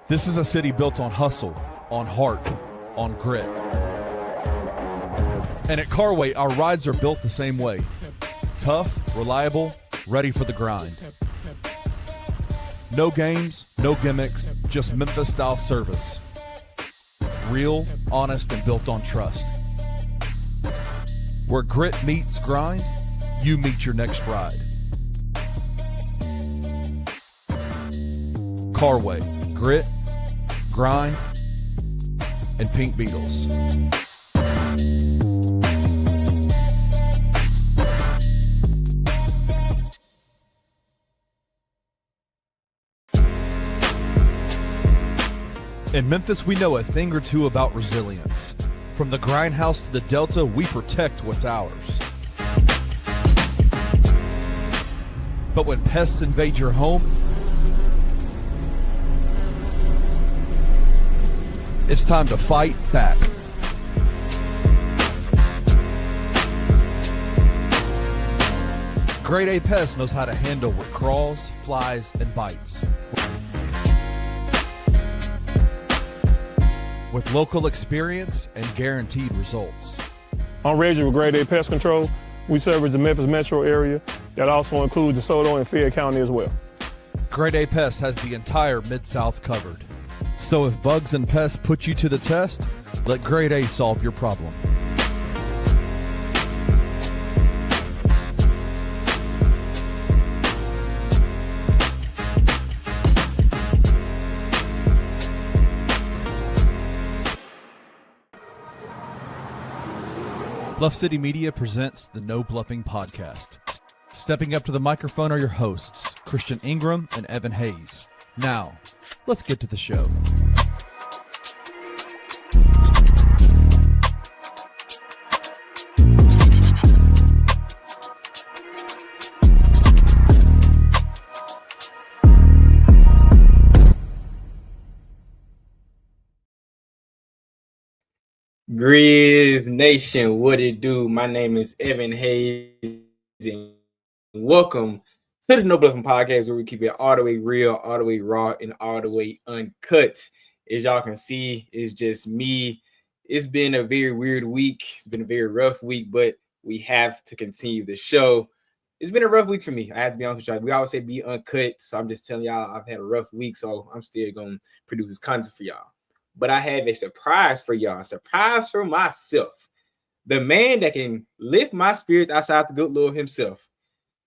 This is a city built on hustle, on heart, on grit. And at Carway, our rides are built the same way. Tough, reliable, ready for the grind. No games, no gimmicks, just Memphis-style service. Real, honest, and built on trust. Where grit meets grind, you meet your next ride. Carway, grit, grind, and Pink Beetles. In Memphis, we know a thing or two about resilience. From the grindhouse to the Delta, we protect what's ours. But when pests invade your home, it's time to fight back. Grade A Pest knows how to handle what crawls, flies, and bites. With local experience and guaranteed results. I'm Reggie with Grade A Pest Control. We service the Memphis metro area. That also includes DeSoto and Fayette County as well. Grade A Pest has the entire Mid-South covered. So if bugs and pests put you to the test, let Grade A solve your problem. Bluff City Media presents the No Bluffing Podcast. Stepping up to the microphone are your hosts, Christian Ingram and Evan Hayes. Now, let's get to the show. Grizz Nation, what it do? My name is Evan Hayes, and welcome to the No Bluffing Podcast, where we keep it all the way real, all the way raw, and all the way uncut. As y'all can see, it's just me. It's been a very weird week. It's been a very rough week, but we have to continue the show. It's been a rough week for me. I have to be honest with y'all. We always say be uncut, so I'm just telling y'all I've had a rough week, so I'm still going to produce this content for y'all. But I have a surprise for y'all, a surprise for myself. The man that can lift my spirits outside the good Lord himself.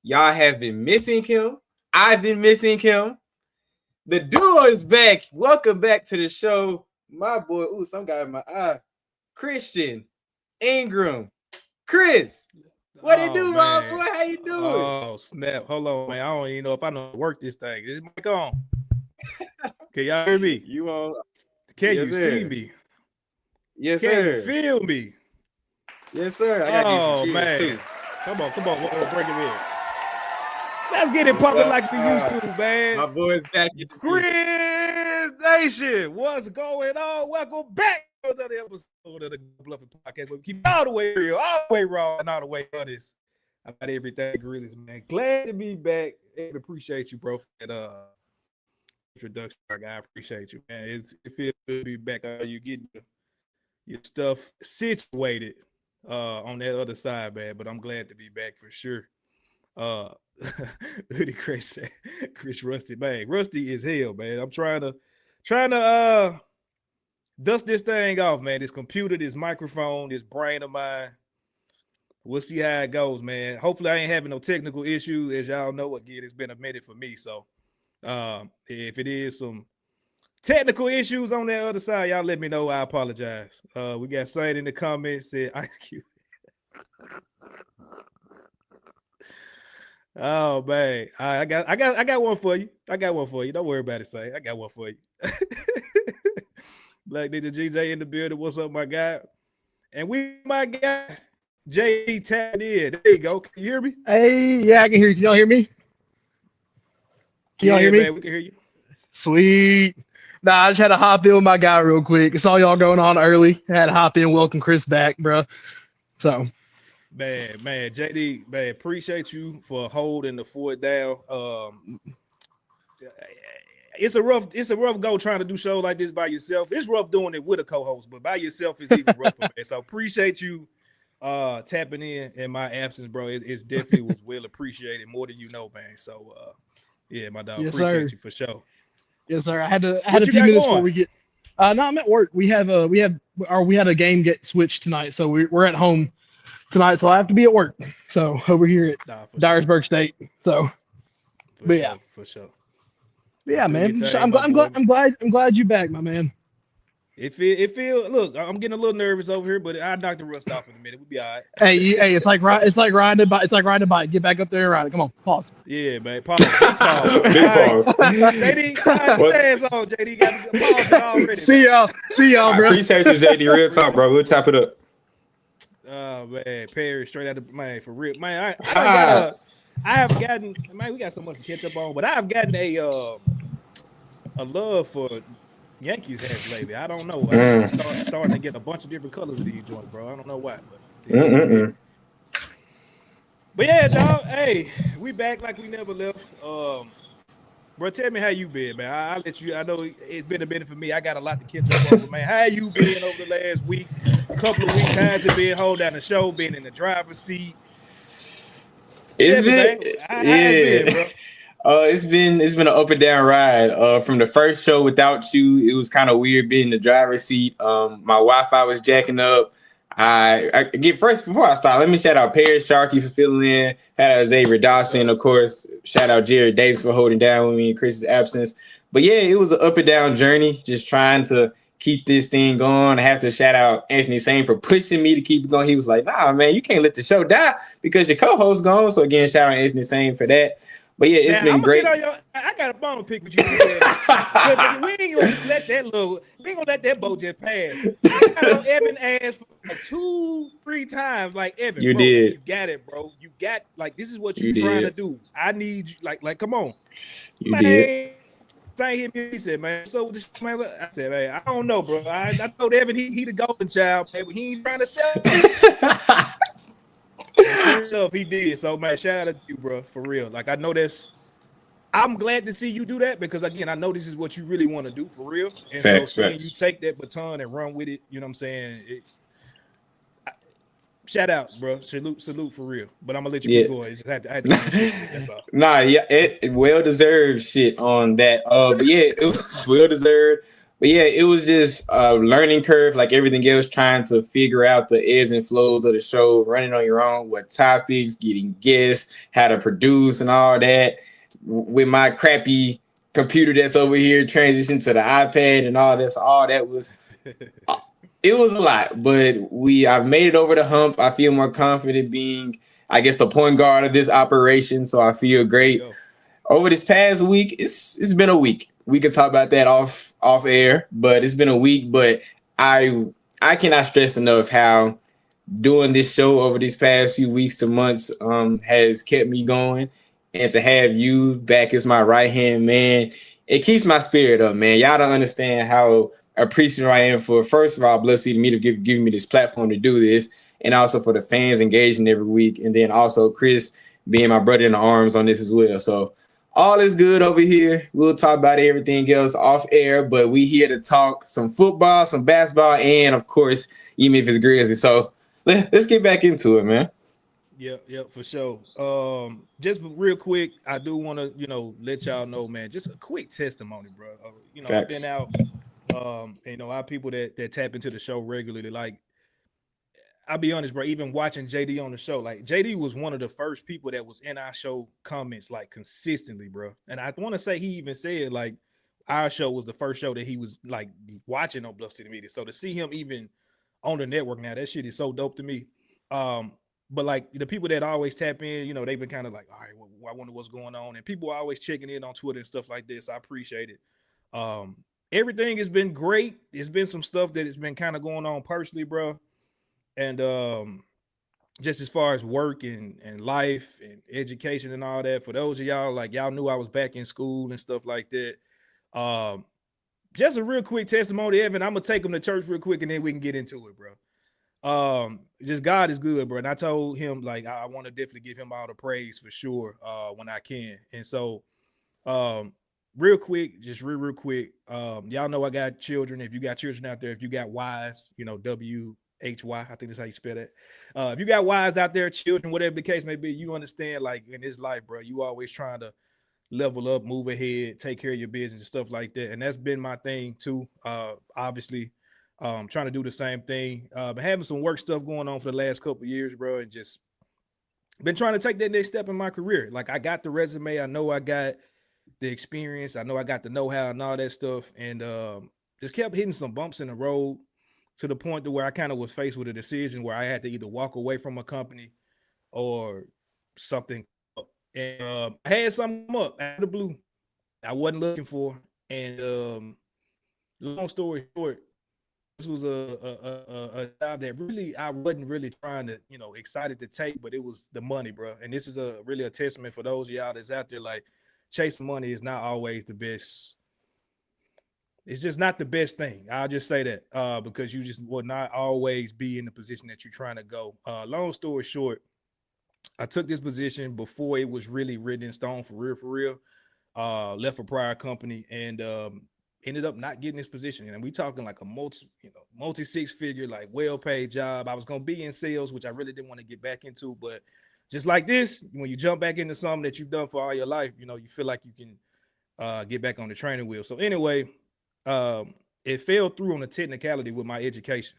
Y'all have been missing him. I've been missing him. The duo is back. Welcome back to the show. My boy, some guy in my eye. Christian Ingram. Chris, what it do, my boy? How you doing? Oh, snap. Hold on, man. I don't even know if I know how to work this thing. Is my mic on? Can y'all hear me? You on? Can Yes, you sir. see me? Yes, Can sir. you feel me? Yes, sir. I got you some man. cheers, too. Come on. We'll break it in. Let's get it popping like we used to, man. My boy's back. Grizz Nation, what's going on? Welcome back to another episode of the Bluffin Podcast, where we keep it all the way real, all the way raw, and all the way honest about everything Grizzlies, man. Glad to be back. And appreciate you, bro, for that introduction. I appreciate you, man. It feels good to be back. You getting your stuff situated on that other side, man. But I'm glad to be back for sure. Hoodie Chris said, Chris Rusty, man. Rusty is hell, man. I'm trying to dust this thing off, man. This computer, this microphone, this brain of mine. We'll see how it goes, man. Hopefully I ain't having no technical issues. As y'all know, again, it's been a minute for me. So if it is some technical issues on that other side, y'all let me know. I apologize. We got Saint in the comments said Ice Cube. Oh man, I got one for you. Don't worry about it, Saint. I got one for you. Black Ninja GJ in the building. What's up, my guy? And my guy Jay tapped in. There you go. Can you hear me? Hey, yeah, I can hear you. Can y'all hear me? Can y'all hear me? Man, we can hear you. Sweet. Nah, I just had to hop in with my guy real quick. I saw y'all going on early. I had to hop in, welcome Chris back, bro. So, Man, JD, man, appreciate you for holding the fort down. it's a rough go trying to do shows like this by yourself. It's rough doing it with a co-host, but by yourself is even rougher, man. So appreciate you tapping in my absence, bro. It's definitely was well appreciated, more than you know, man. So yeah, my dog, Yes, appreciate sir. you for sure. Yes, sir. I had a What you few got minutes going? before we get. No, I'm at work. We had a game get switched tonight, so we're at home tonight. So I have to be at work. So over here at For Dyersburg State. So, but yeah, for sure. yeah, Do your man. thing, I'm my boy. glad you're back, my man. It feel. Look, I'm getting a little nervous over here, but I'll knock the rust off in a minute. We'll be all right. Hey, it's like riding a bike. Get back up there and ride it. Come on, pause. Yeah, man. Pause. Big pause. Big pause. JD, stands on. JD got the pause already. See y'all, I bro. appreciate you, JD. Real talk, bro. We'll chop it up. Oh man, Perry straight out of man for real, man. I have gotten, man. We got so much to catch up on, but I've gotten a love for Yankees hats lately. I don't know. I'm starting to get a bunch of different colors of these joints, bro. I don't know why, but yeah, dog. Hey, we back like we never left. Bro, tell me how you been, man. I'll let you. I know it's been a minute for me. I got a lot to catch up on, but man, how you been over the last week? Couple of weeks, how's it been? Hold down the show, being in the driver's seat. It's been an up and down ride. From the first show without you, it was kind of weird being in the driver's seat. My Wi-Fi was jacking up. I get first before I start. Let me shout out Perry Sharkey for filling in. Shout out Xavier Dawson, of course. Shout out Jared Davis for holding down with me in Chris's absence. But yeah, it was an up and down journey. Just trying to keep this thing going. I have to shout out Anthony Sane for pushing me to keep it going. He was like, "Nah, man, you can't let the show die because your co-host's gone." So again, shout out Anthony Sane for that. But yeah, it's been great. I got a bone pick with you. We ain't gonna let that boat just pass. I know Evan asked for like 2-3 times, like Evan. You bro, did. You got it, bro. You got like this is what you're trying to do. I need you, like come on. You did. Ain't hit me. He said, man. So this man, I said, man, I don't know, bro. I told Evan he the golden child, man, but he ain't trying to step. Sure enough, he did. So man, shout out to you, bro, for real. Like I know I'm glad to see you do that because again, I know this is what you really want to do for real. And facts, so seeing you take that baton and run with it, you know what I'm saying? Shout out, bro. Salute for real. But I'm gonna let you keep going. Just had to that's all. Nah, yeah, it well deserved shit on that. But yeah, it was well deserved. But yeah, it was just a learning curve, like everything else, trying to figure out the ebbs and flows of the show, running on your own, what topics, getting guests, how to produce, and all that. With my crappy computer that's over here, transition to the iPad and all that. So all that was. It was a lot, but I've made it over the hump. I feel more confident being, I guess, the point guard of this operation. So I feel great. Over this past week, it's been a week. We can talk about that off air, but it's been a week. But I cannot stress enough how doing this show over these past few weeks to months has kept me going. And to have you back as my right-hand man, it keeps my spirit up, man. Y'all don't understand how appreciative I am for, first of all, Bluffin to me to giving me this platform to do this, and also for the fans engaging every week, and then also Chris being my brother in the arms on this as well. So all is good over here. We'll talk about everything else off air, but we here to talk some football, some basketball, and of course, even if it's Grizzlies. So let's get back into it, man. Yep, for sure. Just real quick, I do want to, let y'all know, man, just a quick testimony, bro. I've been out. Our people that tap into the show regularly, like, I'll be honest, bro, even watching JD on the show, like JD was one of the first people that was in our show comments like consistently, bro. And I want to say he even said like our show was the first show that he was like watching on Bluff City Media. So to see him even on the network now, that shit is so dope to me. But like the people that always tap in, they've been kind of like, all right, well, I wonder what's going on. And people are always checking in on Twitter and stuff like this. I appreciate it. Everything has been great. There's been some stuff that has been kind of going on personally, bro. And just as far as work and life and education and all that, for those of y'all, like y'all knew I was back in school and stuff like that. Just a real quick testimony, Evan. I'm gonna take them to church real quick and then we can get into it, bro. Just God is good, bro. And I told him like I want to definitely give him all the praise for sure when I can. And so real quick, just real quick. Y'all know I got children. If you got children out there, if you got Ys, WHY, I think that's how you spell that. If you got Ys out there, children, whatever the case may be, you understand, like in this life, bro, you always trying to level up, move ahead, take care of your business and stuff like that. And that's been my thing too. Obviously, trying to do the same thing. But having some work stuff going on for the last couple of years, bro, and just been trying to take that next step in my career. Like I got the resume, I know I got the experience, I know I got the know-how and all that stuff, and just kept hitting some bumps in the road to the point to where I kind of was faced with a decision where I had to either walk away from a company or something. And I had something up out of the blue I wasn't looking for. And long story short, this was a job that really I wasn't really trying to, excited to take, but it was the money, bro. And this is really a testament for those of y'all that's out there. Like, chasing money is not always the best. It's just not the best thing. I'll just say that because you just will not always be in the position that you're trying to go. Long story short, I took this position before it was really written in stone for real. Left a prior company and ended up not getting this position. And we talking like a multi six-figure, like well-paid job. I was going to be in sales, which I really didn't want to get back into. But just like this, when you jump back into something that you've done for all your life, you feel like you can get back on the training wheel. So anyway, it fell through on a technicality with my education.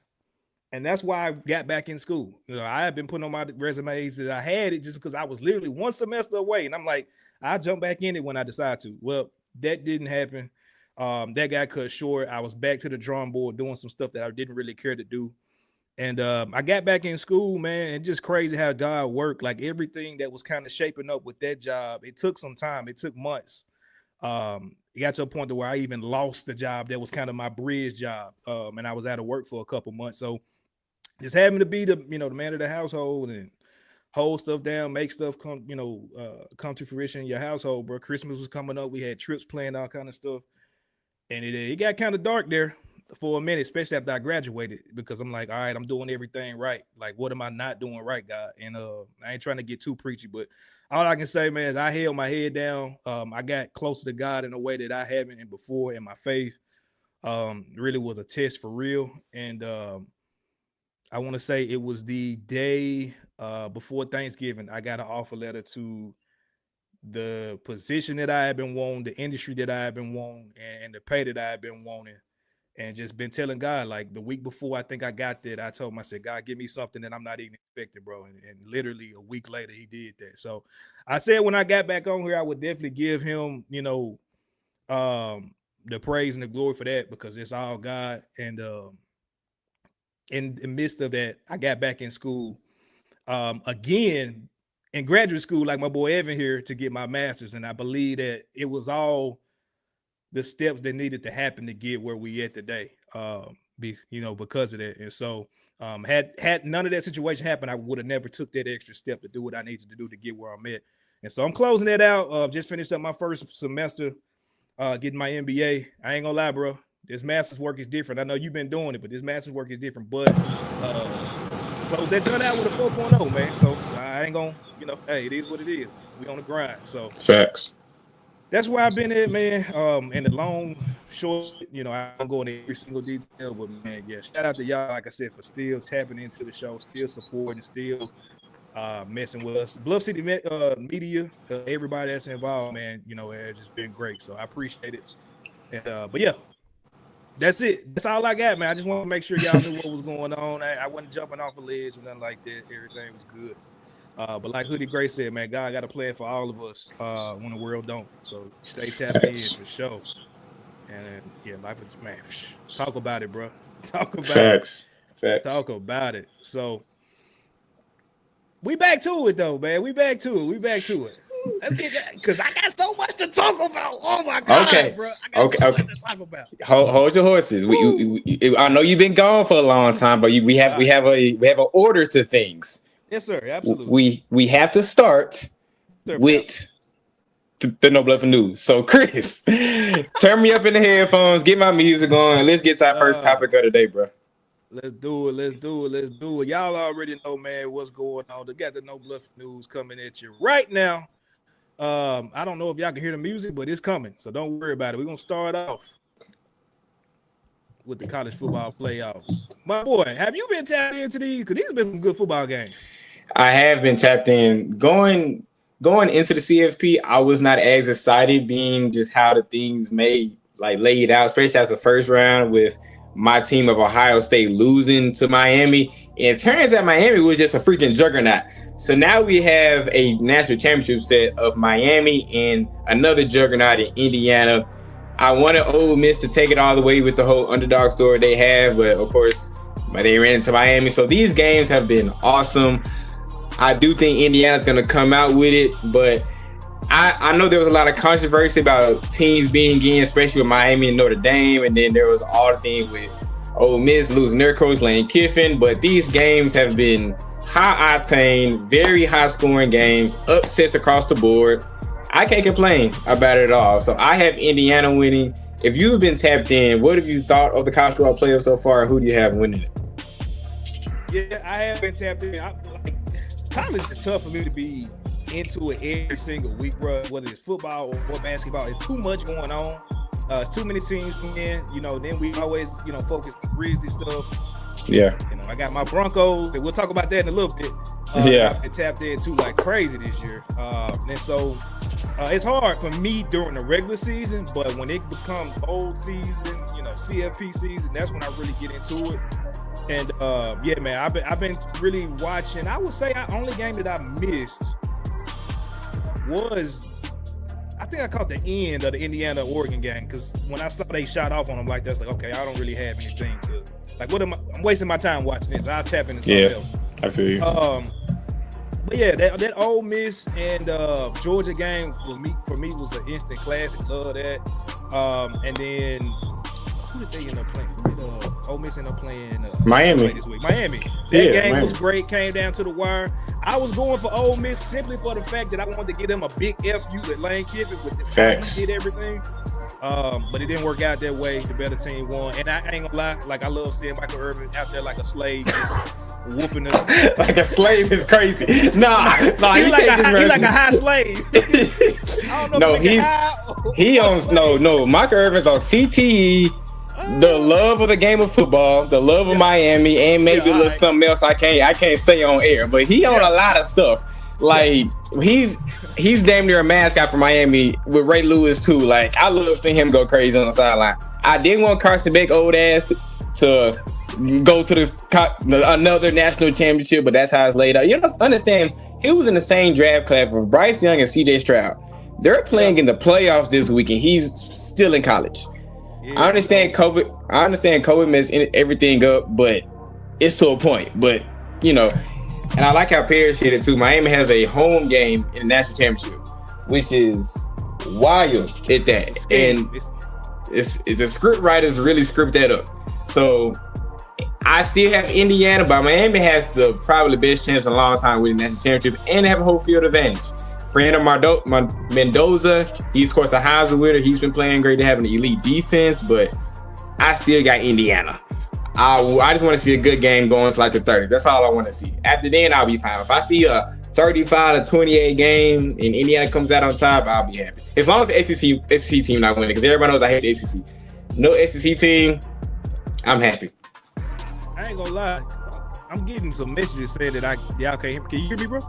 And that's why I got back in school. I had been putting on my resumes that I had it just because I was literally one semester away. And I'm like, I'll jump back in it when I decide to. Well, that didn't happen. That got cut short. I was back to the drawing board doing some stuff that I didn't really care to do. And I got back in school, man, and just crazy how God worked. Like everything that was kind of shaping up with that job, it took some time. It took months. It got to a point to where I even lost the job that was kind of my bridge job. And I was out of work for a couple months. So just having to be the man of the household and hold stuff down, make stuff come to fruition in your household, bro. Christmas was coming up. We had trips planned, all kind of stuff. And it got kind of dark there for a minute, especially after I graduated, because I'm like, all right, I'm doing everything right. Like, what am I not doing right, God? And I ain't trying to get too preachy, but all I can say, man, is I held my head down. I got closer to God in a way that I haven't before, and my faith really was a test for real. And I want to say it was the day before Thanksgiving, I got an offer letter to the position that I had been wanting, the industry that I had been wanting, and the pay that I had been wanting, and just been telling God, like the week before I think I got that, I told him, I said, God, give me something that I'm not even expecting, bro. And literally a week later, he did that. So I said when I got back on here, I would definitely give him, the praise and the glory for that, because it's all God. And in the midst of that, I got back in school again in graduate school, like my boy Evan here, to get my master's. And I believe that it was all the steps that needed to happen to get where we at today, because of that. And so had none of that situation happened, I would have never took that extra step to do what I needed to do to get where I'm at. And so I'm closing that out. Just finished up my first semester, getting my MBA. I ain't gonna lie, bro. This master's work is different. I know you've been doing it, but this master's work is different. But close that joint out with a 4.0, man. So I ain't gonna, hey, it is what it is. We on the grind. So Facts. That's where I've been at, man. And the long, short, I don't go into every single detail, but man, yeah, shout out to y'all, like I said, for still tapping into the show, still supporting, still messing with us. Bluff City Media, everybody that's involved, man, it's just been great. So I appreciate it. And but yeah, that's it. That's all I got, man. I just want to make sure y'all knew what was going on. I wasn't jumping off a ledge or nothing like that. Everything was good. But like Hoodie Gray said, man, God got a plan for all of us when the world don't. So stay tapped in for sure. And yeah, life is, man, talk about it, bro. Talk about Facts. it. Facts. Talk about it. So we back to it though, man. We back to it. Let's get that, because I got so much to talk about. Oh my God, Okay, bro. I got so much to talk about. Hold your horses. I know you've been gone for a long time, but we have an order to things. Yes, sir. Absolutely. We have to start with the No Bluffin news. So, Chris, turn me up in the headphones, get my music on, and let's get to our first topic of the day, bro. Let's do it. Y'all already know, man, what's going on. They got the No Bluffin news coming at you right now. I don't know if y'all can hear the music, but it's coming, so don't worry about it. We're gonna start off with the college football playoff. My boy, have you been tapped into these? Because these have been some good football games. I have been tapped in. Going into the CFP, I was not as excited, being just how the things laid out, especially after the first round with my team of Ohio State losing to Miami. And it turns out Miami was just a freaking juggernaut. So now we have a national championship set of Miami and another juggernaut in Indiana. I wanted Ole Miss to take it all the way with the whole underdog story they have, but of course they ran into Miami. So these games have been awesome. I do think Indiana's going to come out with it, but I know there was a lot of controversy about teams being in, especially with Miami and Notre Dame, and then there was all the thing with Ole Miss losing their coach Lane Kiffin. But these games have been high octane, very high scoring games, upsets across the board. I can't complain about it at all. So I have Indiana winning. If you've been tapped in, what have you thought of the college football playoff so far? Who do you have winning it? Yeah, I have been tapped in. College is tough for me to be into it every single week, bro. Whether it's football or basketball, it's too much going on. It's too many teams playing. Then we always, focus on Grizzlies stuff. Yeah. I got my Broncos, and we'll talk about that in a little bit. I've been tapped into like crazy this year. And so it's hard for me during the regular season, but when it becomes bowl season, CFP season, that's when I really get into it. And yeah, man, I've been really watching. I would say the only game that I missed was, I think I caught the end of the Indiana-Oregon game, because when I saw they shot off on them like that's like, okay, I don't really have anything to like. I'm wasting my time watching this. I'll tap into something else. I feel you. But yeah, that Ole Miss and Georgia game for me was an instant classic. Love that. And then who did they end up playing? Ole Miss ended up playing Miami this week. Miami. That game was great. Came down to the wire. I was going for Ole Miss simply for the fact that I wanted to give them a big FU with Lane Kiffin with the facts. He did everything. But it didn't work out that way. The better team won. And I ain't gonna lie, like I love seeing Michael Irvin out there like a slave, just whooping them. Like a slave is crazy. Nah, he's like a high slave. I don't know. He owns Michael Irvin's on CTE. The love of the game of football, the love of Miami, and maybe a little something else I can't say on air, but he on a lot of stuff. Like he's damn near a mascot for Miami with Ray Lewis too. Like I love seeing him go crazy on the sideline. I didn't want Carson Beck old ass to go to another national championship, but that's how it's laid out. You understand? He was in the same draft class with Bryce Young and CJ Stroud. They're playing in the playoffs this week, and he's still in college. I understand COVID messed everything up, but it's to a point. But and I like how Parrish hit it too. Miami has a home game in the national championship, which is wild at that. And it's the script writers really script that up. So I still have Indiana, but Miami has probably the best chance in a long time winning the national championship, and they have a whole field advantage. Fernando Mendoza, he's of course a Heisman winner. He's been playing great. They have an elite defense, but I still got Indiana. I just want to see a good game going to like the 30s. That's all I want to see. After then, I'll be fine. If I see a 35-28 game and Indiana comes out on top, I'll be happy. As long as the SEC team not winning, because everybody knows I hate the SEC. No SEC team, I'm happy. I ain't gonna lie. I'm getting some messages saying that y'all can't hear me. Can you hear me, bro?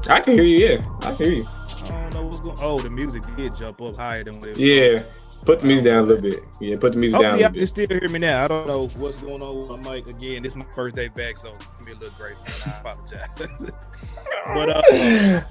I can hear you, yeah. I can hear you. I don't know what's going on. Oh, the music did jump up higher than what it was. Yeah. Put the music down a little bit. Yeah, put the music down a little bit. You can still hear me now. I don't know what's going on with my mic. Again, this is my first day back, so give me a little grace. I apologize. But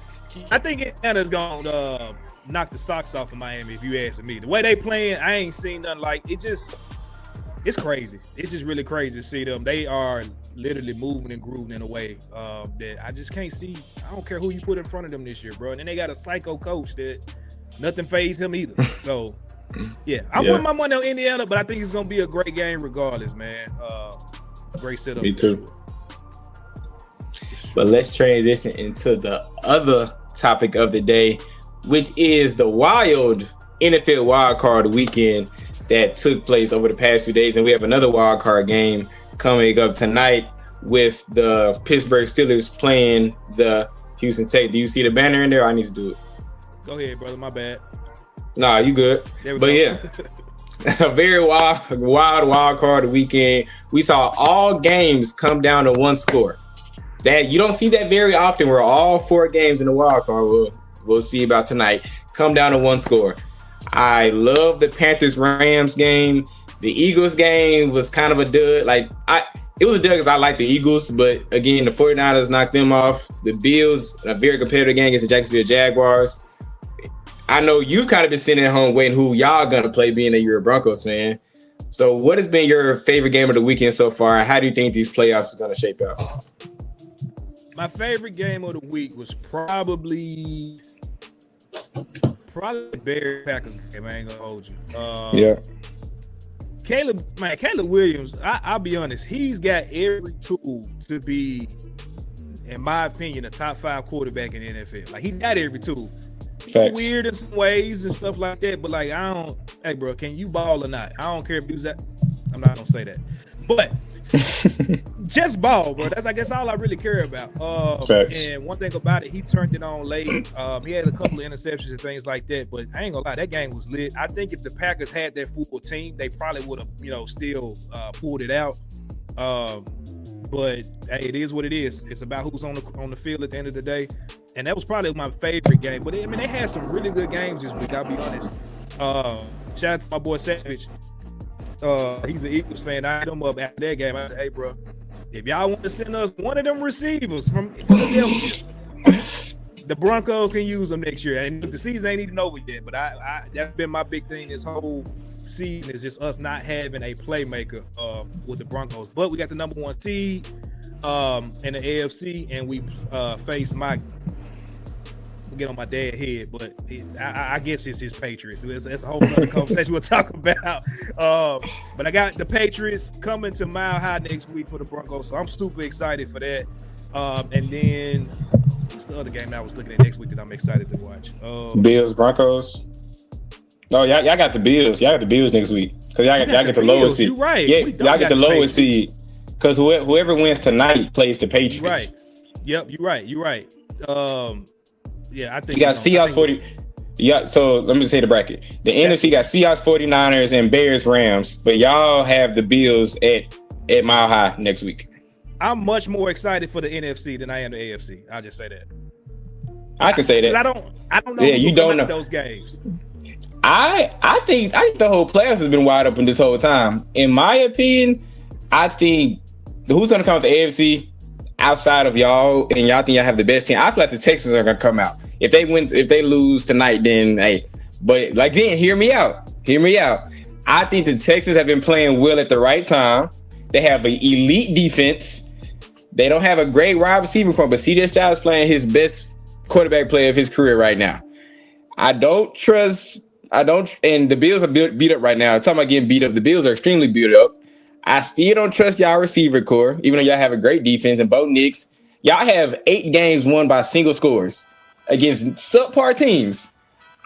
I think Atlanta's going to knock the socks off of Miami, if you ask me. The way they playing, I ain't seen nothing like it. It's crazy. It's just really crazy to see them. They are literally moving and grooving in a way that I just can't see. I don't care who you put in front of them this year, bro. And then they got a psycho coach that nothing fazed him either. So, yeah. I'm putting my money on Indiana, but I think it's going to be a great game regardless, man. Great setup. Me too. Sure. But let's transition into the other topic of the day, which is the wild NFL wildcard weekend that took place over the past few days. And we have another wild card game coming up tonight with the Pittsburgh Steelers playing the Houston Texans. Do you see the banner in there? I need to do it. Go ahead, brother. My bad. Nah, you good. There we But go. yeah, a very wild card weekend. We saw all games come down to one score. That you don't see that very often. Where all 4 games in the wild card we'll see about tonight come down to one score. I love the Panthers-Rams game. The Eagles game was kind of a dud. It was a dud because I like the Eagles, but again, the 49ers knocked them off. The Bills, a very competitive game against the Jacksonville Jaguars. I know you've kind of been sitting at home waiting who y'all gonna play, being that you're a Broncos fan. So what has been your favorite game of the weekend so far? How do you think these playoffs is gonna shape out? My favorite game of the week was probably the Bears Packers game. I ain't gonna hold you. Yeah. Caleb Williams, I'll be honest, he's got every tool to be, in my opinion, a top 5 quarterback in the NFL. Like, he got every tool. Facts. Weird in some ways and stuff like that, but like, hey bro, can you ball or not? I don't care if he was that. I'm not gonna say that, but just ball, bro. That's, I guess, all I really care about. And one thing about it, he turned it on late. He had a couple of interceptions and things like that, but I ain't gonna lie, that game was lit. I think if the Packers had their full team, they probably would have, still pulled it out. But hey, it is what it is. It's about who's on the field at the end of the day. And that was probably my favorite game. But I mean, they had some really good games this week, I'll be honest. Shout out to my boy Savage. He's an Eagles fan. I hit him up after that game. I said, hey, bro, if y'all want to send us one of them receivers from Philadelphia, the Broncos can use them next year. And the season ain't even over yet. But that's been my big thing this whole season, is just us not having a playmaker with the Broncos. But we got the number 1 seed in the AFC, and we face get on my dad's head, but I guess it's his Patriots. It's a whole other conversation we'll talk about. But I got the Patriots coming to Mile High next week for the Broncos, so I'm super excited for that. And then what's the other game that I was looking at next week that I'm excited to watch? Bills, Broncos. No, y'all got the Bills. Y'all got the Bills next week because y'all get the lowest seed. You're right. Yeah, y'all get the lowest seed because whoever wins tonight plays the Patriots. Right. Yep. You're right. Yeah, I think you got Seahawks 40. Yeah, so let me just say the bracket. The NFC got Seahawks, 49ers, and Bears, Rams, but y'all have the Bills at Mile High next week. I'm much more excited for the NFC than I am the AFC. I'll just say that. I can say that. I don't know. Yeah, you don't know those games. I think the whole playoffs has been wide open this whole time. In my opinion, I think who's going to come with the AFC outside of y'all, and y'all think y'all have the best team. I feel like the Texans are going to come out. If they lose tonight, then hey. But like, then hear me out. I think the Texans have been playing well at the right time. They have an elite defense. They don't have a great wide receiver core, but CJ Stroud is playing his best quarterback play of his career right now. And the Bills are beat up right now. I'm talking about getting beat up. The Bills are extremely beat up. I still don't trust y'all receiver core, even though y'all have a great defense. And Bo Nix, y'all have 8 games won by single scores against subpar teams.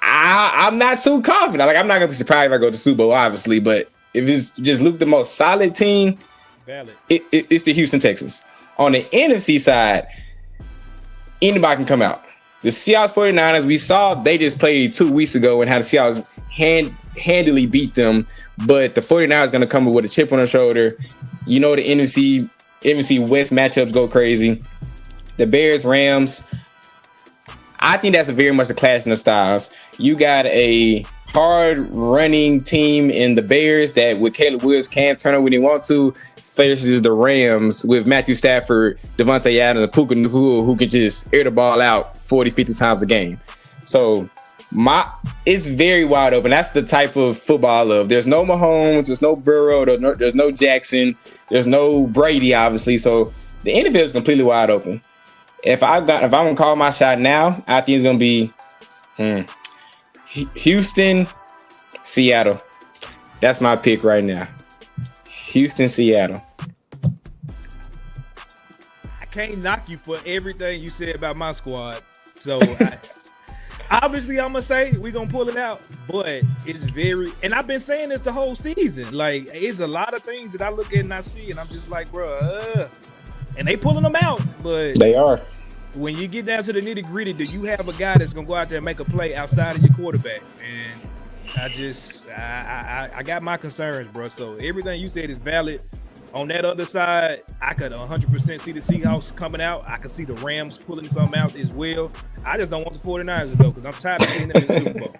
I'm not too confident. Like, I'm not gonna be surprised if I go to the Super Bowl, obviously, but if it's just Luke, the most solid team, it's the Houston Texans. On the NFC side, anybody can come out. The Seahawks 49ers, we saw they just played 2 weeks ago and how the Seahawks handily beat them, but the 49ers are going to come with a chip on their shoulder. You know, the NFC West matchups go crazy. The Bears, Rams, I think that's very much a clash in the styles. You got a hard running team in the Bears that with Caleb Williams can turn it when he wants to, versus the Rams with Matthew Stafford, Devontae Adams, and Puka Nacua, who can just air the ball out 40, 50 times a game. So it's very wide open. That's the type of football I love. There's no Mahomes, there's no Burrow, there's no Jackson, there's no Brady, obviously. So the NFL is completely wide open. If I'm gonna call my shot now, I think it's gonna be Houston, Seattle. That's my pick right now. Houston, Seattle. I can't knock you for everything you said about my squad. So obviously I'm gonna say we're gonna pull it out, but it's and I've been saying this the whole season. Like, it's a lot of things that I look at and I see, and I'm just like, bro, and they pulling them out, but they are. when you get down to the nitty gritty, do you have a guy that's gonna go out there and make a play outside of your quarterback? And I got my concerns, bro. So everything you said is valid. On that other side, I could 100% see the Seahawks coming out. I could see the Rams pulling something out as well. I just don't want the 49ers to go because I'm tired of seeing them in the Super Bowl.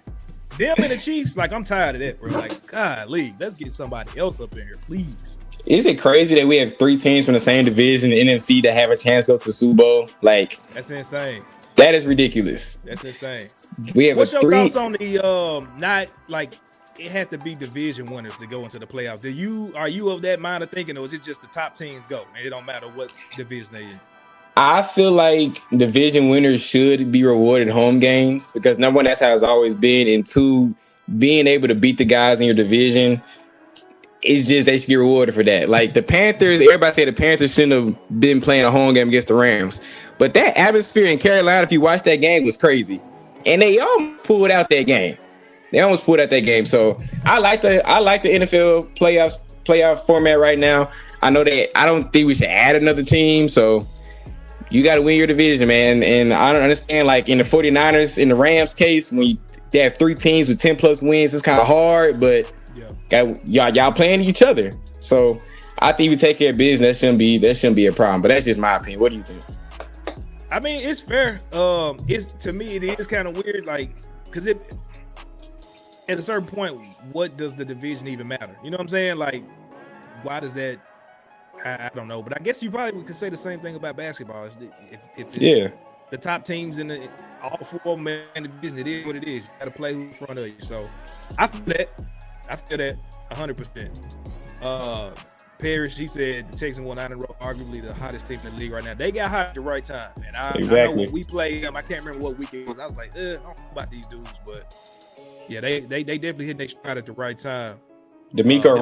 Them and the Chiefs, like, I'm tired of that, bro. Like, golly, let's get somebody else up in here, please. Is it crazy that we have 3 teams from the same division, the NFC, that have a chance to go to the Super Bowl? Like, that's insane. That is ridiculous. That's insane. We have What's your thoughts on the not like it had to be division winners to go into the playoffs? Are you of that mind of thinking, or is it just the top teams go and it don't matter what division they in? I feel like division winners should be rewarded home games because number one, that's how it's always been, and two, being able to beat the guys in your division, it's just they should get rewarded for that. Like the Panthers, everybody said the Panthers shouldn't have been playing a home game against the Rams, but that atmosphere in Carolina, if you watch that game, was crazy, and they almost pulled out that game. So I like the NFL playoff format right now. I know that I don't think we should add another team, so you got to win your division, man. And I don't understand, like in the 49ers, in the Rams case, when they have 3 teams with 10 plus wins, it's kind of hard, but y'all playing each other. So I think we take care of business. That shouldn't be a problem. But that's just my opinion. What do you think? I mean, it's fair. To me, it is kind of weird, like, because at a certain point, what does the division even matter? You know what I'm saying? Like, why does that? I don't know, but I guess you probably could say the same thing about basketball. If it's the top teams in all 4 of them in the division, it is what it is. You got to play who's in front of you. So I feel that 100%. Parrish, he said the Texans won 9 in a row, arguably the hottest team in the league right now. They got hot at the right time, and I know when we played them, I can't remember what week it was. I was like, I don't know about these dudes, but yeah, they definitely hit their stride at the right time. D'Amico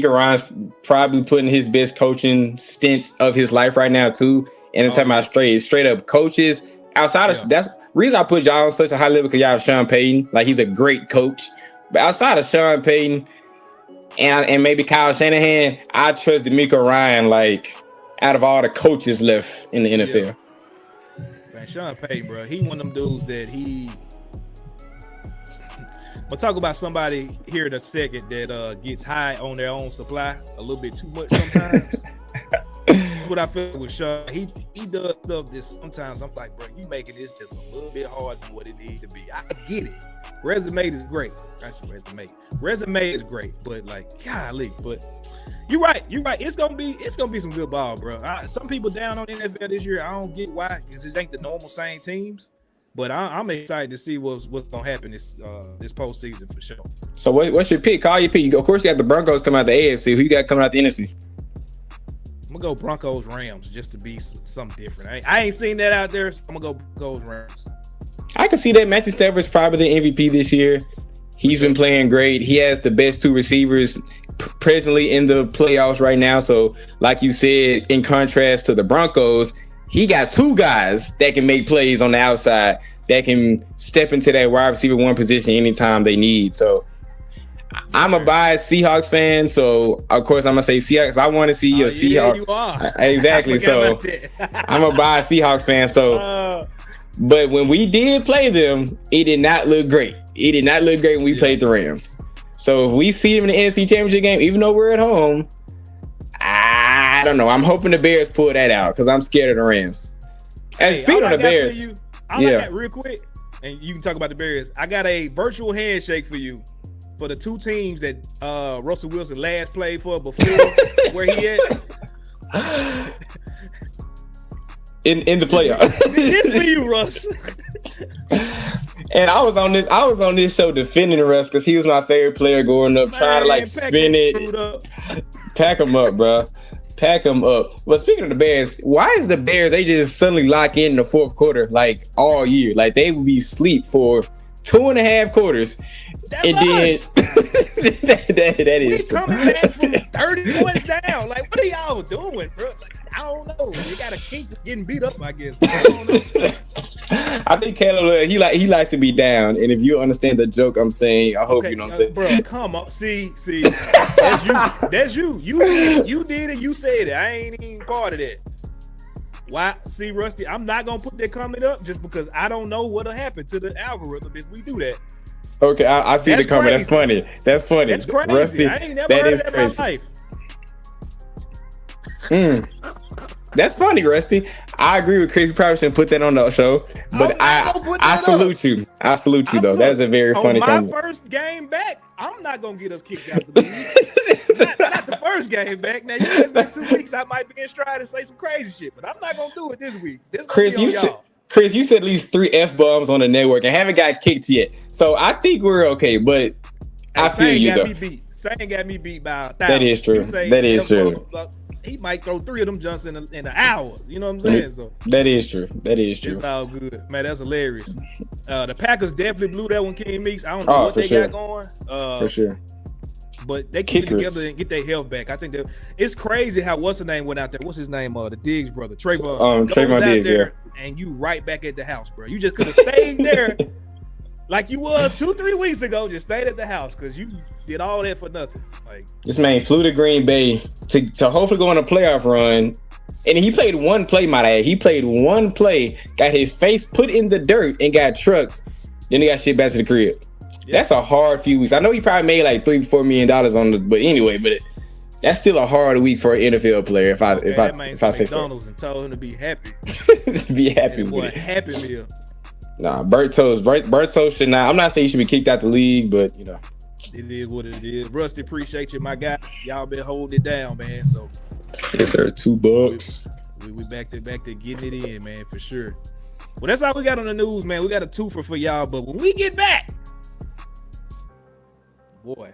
Ryan's probably putting his best coaching stints of his life right now too. And I'm talking about straight up coaches outside of that's the reason I put y'all on such a high level, because y'all have Sean Payton. Like, he's a great coach. But outside of Sean Payton and maybe Kyle Shanahan, I trust D'Amico Ryan like out of all the coaches left in the NFL. Yeah. Man, Sean Payton, bro, he one of them dudes that We'll talk about somebody here in a second that gets high on their own supply a little bit too much sometimes. That's what I feel with Sean. He does stuff that sometimes I'm like, bro, you making this just a little bit harder than what it needs to be. I get it. Resume is great. That's resume. Resume is great, but like, golly, but you're right. It's gonna be some good ball, bro. Some people down on NFL this year. I don't get why, because it ain't the normal same teams. But I'm excited to see what's gonna happen this postseason for sure. So what's your pick? Call your pick. Of course, you got the Broncos coming out the AFC. Who you got coming out the NFC? I'm gonna go Broncos Rams just to be something different. I ain't seen that out there, so I'm gonna go Broncos Rams. I can see that. Matthew Stafford's probably the MVP this year. He's been playing great. He has the best 2 receivers presently in the playoffs right now. So, like you said, in contrast to the Broncos, he got 2 guys that can make plays on the outside, that can step into that wide receiver 1 position anytime they need. So I'm a biased Seahawks fan. So of course I'm gonna say Seahawks. I want to see a Seahawks. You are. Exactly. So I'm a biased Seahawks fan. So, but when we did play them, it did not look great. It did not look great when we played the Rams. So if we see them in the NFC Championship game, even though we're at home, I don't know. I'm hoping the Bears pull that out because I'm scared of the Rams. And speaking of the Bears, real quick, and you can talk about the Bears. I got a virtual handshake for you for the 2 teams that Russell Wilson last played for before where he at. In the playoffs. It's for you, Russ. And I was on this show defending Russ because he was my favorite player growing up, trying to like spin it. Pack him up, bro. Pack them up. But speaking of the Bears, why is the Bears, they just suddenly lock in the 4th quarter like all year? Like they will be asleep for 2.5 quarters. That's and then that is coming back from 30 points down. Like, what are y'all doing, bro? Like, I don't know. They got a kink getting beat up, I guess. I don't know. I think Caleb, he likes to be down. And if you understand the joke I'm saying, I hope you don't say. Bro, come on. See, that's you. You did it. You said it. I ain't even part of that. Why? See, Rusty, I'm not gonna put that comment up just because I don't know what'll happen to the algorithm if we do that. Okay, I see the comment. That's funny. That's funny. That's crazy. Rusty, I ain't never heard of that crazy. in my life. That's funny, Rusty. I agree with Chris. You probably shouldn't put that on the show, but I salute you. I salute you, though. That is a very funny comment. On my first game back, I'm not gonna get us kicked out the league. not the first game back. Now you give me 2 weeks, I might be in stride and say some crazy shit, but I'm not gonna do it this week. Chris, you said at least 3 F-bombs on the network and haven't got kicked yet. So I think we're okay, but I feel you though. Sane got me beat by 1,000. That is true. That is true. He might throw 3 of them jumps in an hour. You know what I'm saying? So that is true. That is true. It's all good, man. That's hilarious. The Packers definitely blew that one, King Meeks. I don't know what they got going. For sure. But they keep it together and get their health back. I think that it's crazy how what's the name went out there. What's his name? The Diggs brother, Trayvon. Trayvon Diggs, yeah. And you right back at the house, bro. You just could have stayed there like you was 2-3 weeks ago. Just stayed at the house because you did all that for nothing. Like this man flew to Green Bay to hopefully go on a playoff run. And he played one play, might I add. He played one play, got his face put in the dirt and got trucked. Then he got shit back to the crib. Yeah. That's a hard few weeks. I know he probably made like $3-4 million on the, but anyway, that's still a hard week for an NFL player. If I say so. McDonald's and told him to be happy. Be happy with it. Happy meal. Nah, Bertos should not. I'm not saying he should be kicked out the league, but you know, it is what it is. Rusty, appreciate you, my guy. Y'all been holding it down, man. So yes, sir. $2. We back to getting it in, man, for sure. Well, that's all we got on the news, man. We got a twofer for y'all, but when we get back. Boy.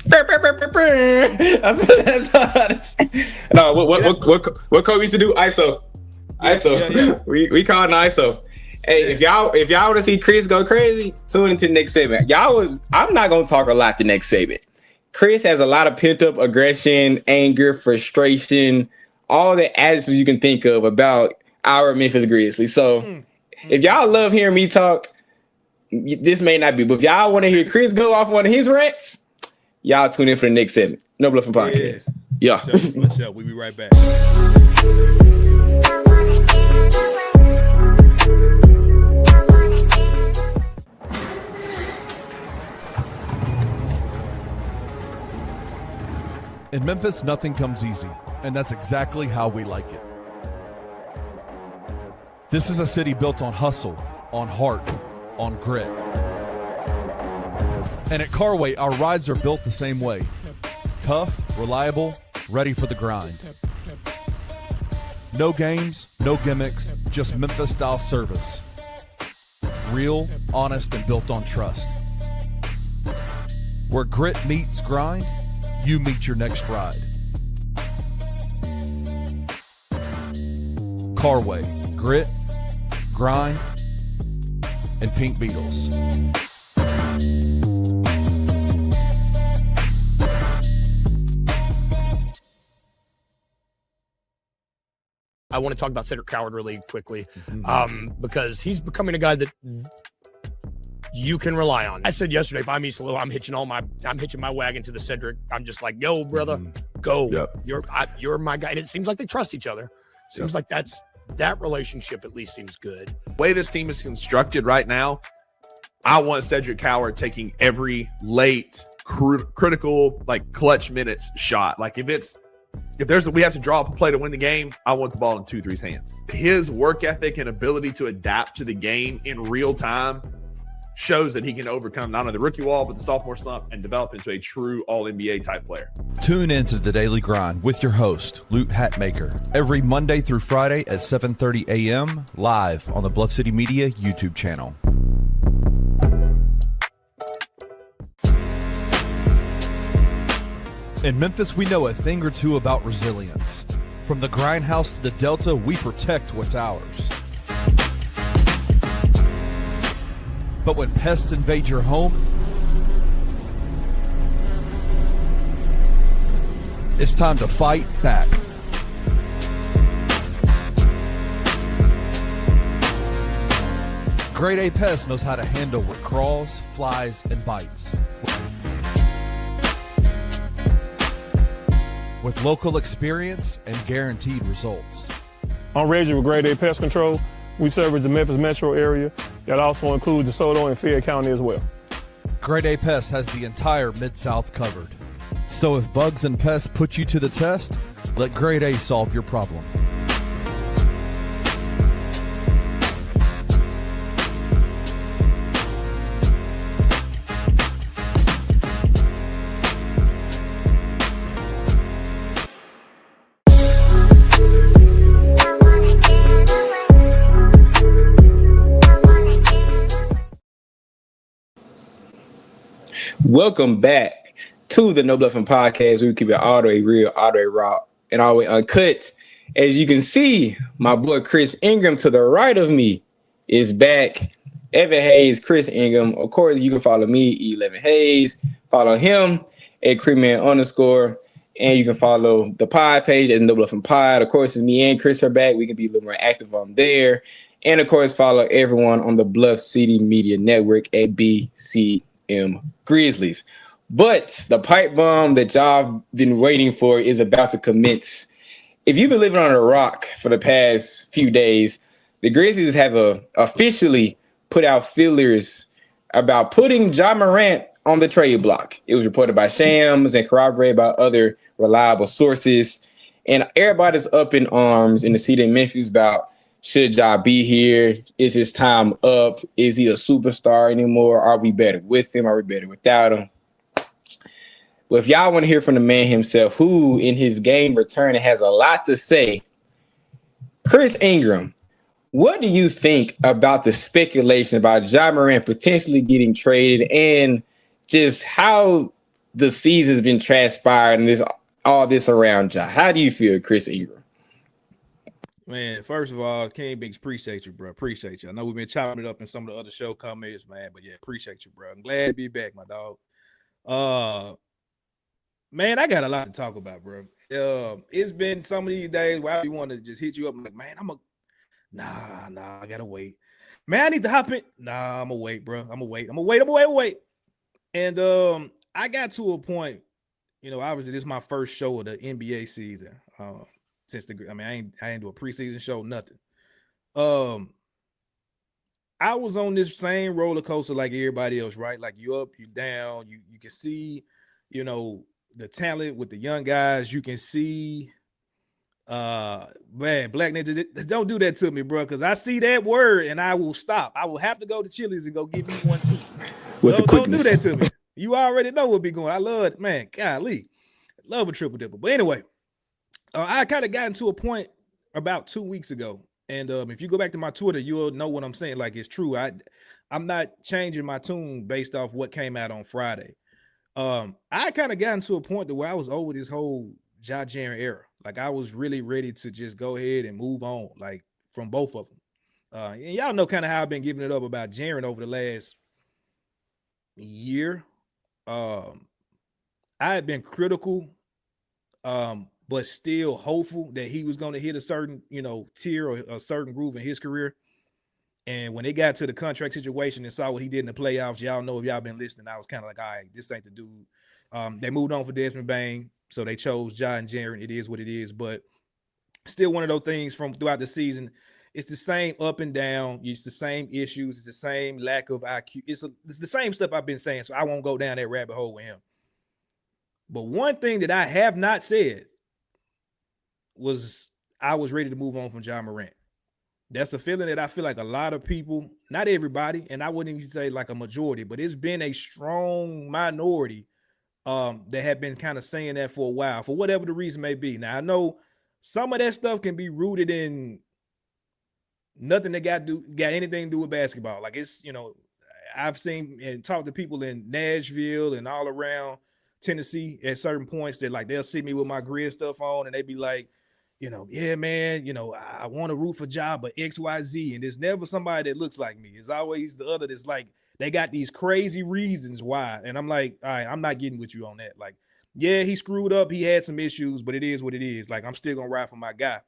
No, what Kobe used to do? ISO. Yeah. We call it an ISO. Hey, if y'all want to see Chris go crazy, tune into the next segment. I'm not gonna talk a lot the next segment. Chris has a lot of pent-up aggression, anger, frustration, all the attitudes you can think of about our Memphis Grizzlies. So if y'all love hearing me talk, this may not be, but if y'all want to hear Chris go off one of his rants, y'all tune in for the next segment. No Bluffin Podcast. Yeah. For sure. We'll be right back. In Memphis, nothing comes easy, and that's exactly how we like it. This is a city built on hustle, on heart, on grit. And at Carway, our rides are built the same way. Tough, reliable, ready for the grind. No games, no gimmicks, just Memphis-style service. Real, honest, and built on trust. Where grit meets grind, you meet your next ride. Carway, grit, grind, and Pink Beetles. I want to talk about Cedric Coward really quickly, because he's becoming a guy that you can rely on. I said yesterday, if I'm East Little, I'm hitching my wagon to the Cedric. I'm just like, yo, brother, go. Yep. You're my guy. And it seems like they trust each other. Seems like that relationship at least seems good. The way this team is constructed right now, I want Cedric Coward taking every late critical, like clutch minutes shot. Like if we have to draw up a play to win the game, I want the ball in 2-3's hands. His work ethic and ability to adapt to the game in real time shows that he can overcome not only the rookie wall, but the sophomore slump and develop into a true all-NBA type player. Tune in to The Daily Grind with your host, Lute Hatmaker, every Monday through Friday at 7:30 a.m. live on the Bluff City Media YouTube channel. In Memphis, we know a thing or two about resilience. From the grindhouse to the Delta, we protect what's ours. But when pests invade your home, it's time to fight back. Grade A Pest knows how to handle what crawls, flies, and bites. With local experience and guaranteed results. I'm Reggie with Grade A Pest Control. We service the Memphis metro area. That also includes DeSoto and Fayette County as well. Grade A Pest has the entire Mid-South covered. So if bugs and pests put you to the test, let Grade A solve your problem. Welcome back to the No Bluffin podcast. We keep it all the way real, all the way raw, and all the way uncut. As you can see, my boy Chris Ingram to the right of me is back. Evan Hayes, Chris Ingram. Of course, you can follow me, E11 Hayes. Follow him at Creeman_. And you can follow the pod page at No Bluffin Pod. Of course, it's me and Chris are back. We can be a little more active on there. And of course, follow everyone on the Bluff City Media Network at BCM Grizzlies. But the pipe bomb that y'all been waiting for is about to commence. If you've been living on a rock for the past few days, the Grizzlies have officially put out feelers about putting Ja Morant on the trade block. It was reported by Shams and corroborated by other reliable sources. And everybody's up in arms in the city of Memphis about, should Ja be here? Is his time up? Is he a superstar anymore? Are we better with him? Are we better without him? Well, if y'all want to hear from the man himself, who in his game returning has a lot to say, Chris Ingram, what do you think about the speculation about Ja Morant potentially getting traded and just how the season's been transpired and all this around Ja? How do you feel, Chris Ingram? Man, first of all, King Bigs, appreciate you, bro. Appreciate you. I know we've been chopping it up in some of the other show comments, man, but yeah, appreciate you, bro. I'm glad to be back, my dog. Man, I got a lot to talk about, bro. It's been some of these days where I be wanting to just hit you up. I'm like, man, I gotta wait. Man, I need to hop in. Nah, I'm gonna wait, bro. I'm gonna wait. And I got to a point, obviously this is my first show of the NBA season. I ain't do a preseason show, nothing. I was on this same roller coaster like everybody else, right? Like you up, you down, you can see, the talent with the young guys. You can see, man, Black Ninja, don't do that to me, bro, because I see that word and I will stop. I will have to go to Chili's and go give me one too. Don't do that to me. You already know what be going. I love, man, golly, love a triple dipper. But anyway, I kind of got into a point about 2 weeks ago. And if you go back to my Twitter, you'll know what I'm saying. Like, it's true. I'm not changing my tune based off what came out on Friday. I kind of got into a point to where I was over this whole Ja Jaren era. Like, I was really ready to just go ahead and move on, like, from both of them. And y'all know kind of how I've been giving it up about Jaren over the last year. I had been critical, but still hopeful that he was going to hit a certain, tier or a certain groove in his career. And when they got to the contract situation and saw what he did in the playoffs, y'all know if y'all been listening, I was kind of like, all right, this ain't the dude. They moved on for Desmond Bane, so they chose Ja and Jaren. It is what it is, but still one of those things from throughout the season. It's the same up and down. It's the same issues. It's the same lack of IQ. It's the same stuff I've been saying, so I won't go down that rabbit hole with him. But one thing that I have not said was I was ready to move on from Ja Morant. That's a feeling that I feel like a lot of people, not everybody, and I wouldn't even say like a majority, but it's been a strong minority that have been kind of saying that for a while, for whatever the reason may be. Now, I know some of that stuff can be rooted in nothing that got anything to do with basketball. Like, it's, I've seen and talked to people in Nashville and all around Tennessee at certain points that, like, they'll see me with my Grizz stuff on and they be like, yeah, man, I want to root for Ja, but XYZ. And there's never somebody that looks like me. It's always the other that's like, they got these crazy reasons why. And I'm like, all right, I'm not getting with you on that. Like, yeah, he screwed up. He had some issues, but it is what it is. Like, I'm still going to ride for my guy.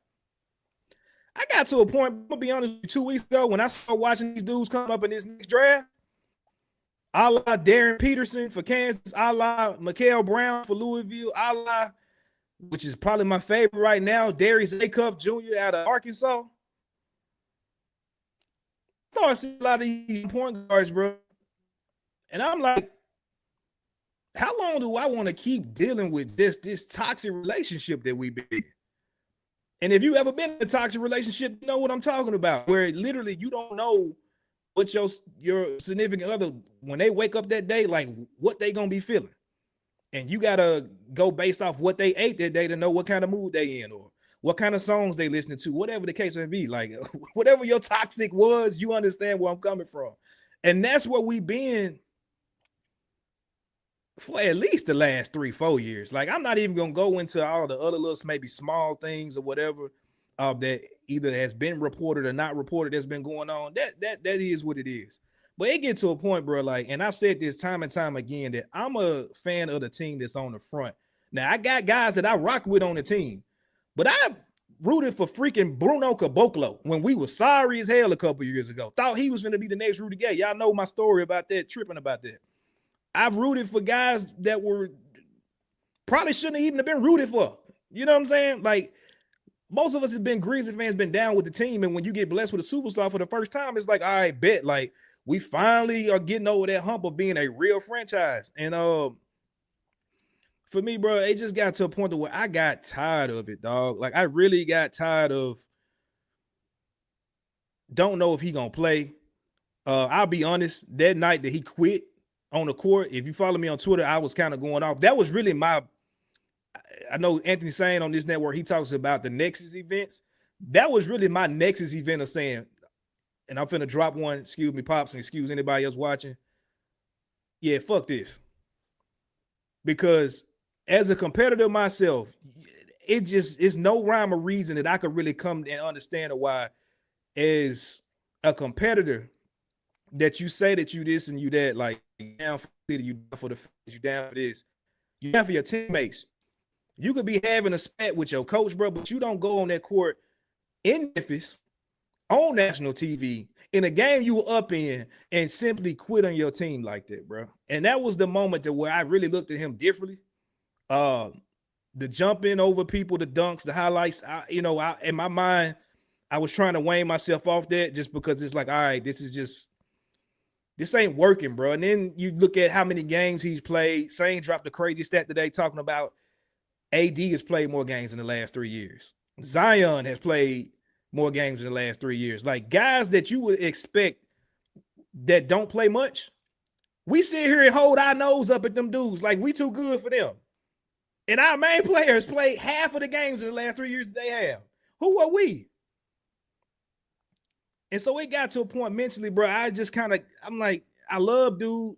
I got to a point, I'm going to be honest, 2 weeks ago when I started watching these dudes come up in this next draft, a la Darren Peterson for Kansas, a la Mikael Brown for Louisville, a la which is probably my favorite right now, Darius Acuff Jr. out of Arkansas. I thought I see a lot of these point guards, bro. And I'm like, how long do I want to keep dealing with this toxic relationship that we've been in? And if you ever been in a toxic relationship, you know what I'm talking about, where literally you don't know what your significant other, when they wake up that day, like what they gonna be feeling. And you gotta go based off what they ate that day to know what kind of mood they in or what kind of songs they listening to, whatever the case may be. Like whatever your toxic was, you understand where I'm coming from. And that's where we've been for at least the last 3-4 years. Like, I'm not even gonna go into all the other little maybe small things or whatever that either has been reported or not reported that's been going on. That is what it is. But it gets to a point, bro, like, and I've said this time and time again, that I'm a fan of the team that's on the front. Now, I got guys that I rock with on the team, but I rooted for freaking Bruno Caboclo when we were sorry as hell a couple years ago. Thought he was going to be the next Rudy Gay. Y'all know my story about that, tripping about that. I've rooted for guys that were probably shouldn't even have been rooted for. You know what I'm saying? Like, most of us have been Grizzlies fans, been down with the team, and when you get blessed with a superstar for the first time, it's like, all right, bet, like, we finally are getting over that hump of being a real franchise. And for me, bro, it just got to a point where I got tired of it, dog. Like, I really got tired of don't know if he gonna play. I'll be honest, that night that he quit on the court, if you follow me on Twitter, I was kind of going off. That was really I know Anthony saying on this network, he talks about the Nexus events. That was really my Nexus event of saying, and I'm finna drop one, excuse me, Pops, and excuse anybody else watching. Yeah, fuck this. Because as a competitor myself, it's no rhyme or reason that I could really come and understand why, as a competitor, that you say that you this and you that, like, down for the city, you down for the you down for this, you down for your teammates. You could be having a spat with your coach, bro, but you don't go on that court in Memphis on national TV in a game you were up in and simply quit on your team like that, bro. And that was the moment that where I really looked at him differently. The jumping over people, the dunks, the highlights, in my mind, I was trying to wane myself off that just because it's like, all right, this ain't working, bro. And then you look at how many games he's played. Sane dropped a crazy stat today talking about AD has played more games in the last 3 years. Zion has played more games in the last 3 years. Like, guys that you would expect that don't play much, we sit here and hold our nose up at them dudes like we too good for them. And our main players played half of the games in the last 3 years that they have. Who are we? And so it got to a point mentally, bro, I'm like, I love dude,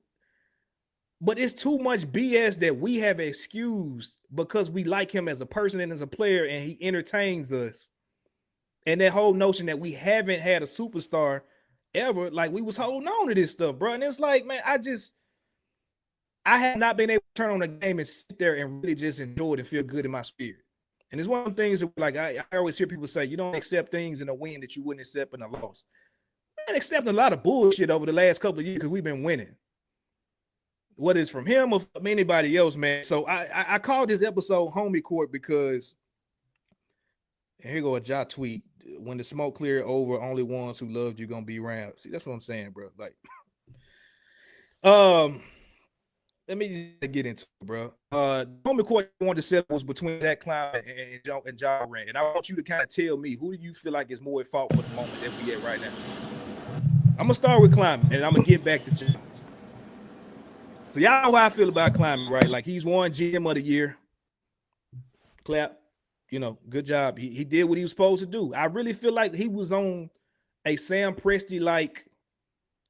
but it's too much BS that we have excused because we like him as a person and as a player and he entertains us. And that whole notion that we haven't had a superstar ever, like, we was holding on to this stuff, bro. And it's like, man, I have not been able to turn on a game and sit there and really just enjoy it and feel good in my spirit. And it's one of the things that, like, I always hear people say, you don't accept things in a win that you wouldn't accept in a loss. Man, accepting a lot of bullshit over the last couple of years because we've been winning. Whether it's from him or from anybody else, man. So I called this episode Homie Court because, and here go a jot tweet. When the smoke clear over, only ones who loved you gonna be around. See, that's what I'm saying, bro. Like, let me just get into it, bro. Homie Court wanted to set was between Zach Clown and Ja Morant. And I want you to kind of tell me, who do you feel like is more at fault for the moment that we at right now? I'm gonna start with Clyde, and I'm gonna get back to Ja. So y'all know how I feel about Clyde, right? Like, he's won GM of the year. Clap. Good job. He did what he was supposed to do. I really feel like he was on a Sam Presti-like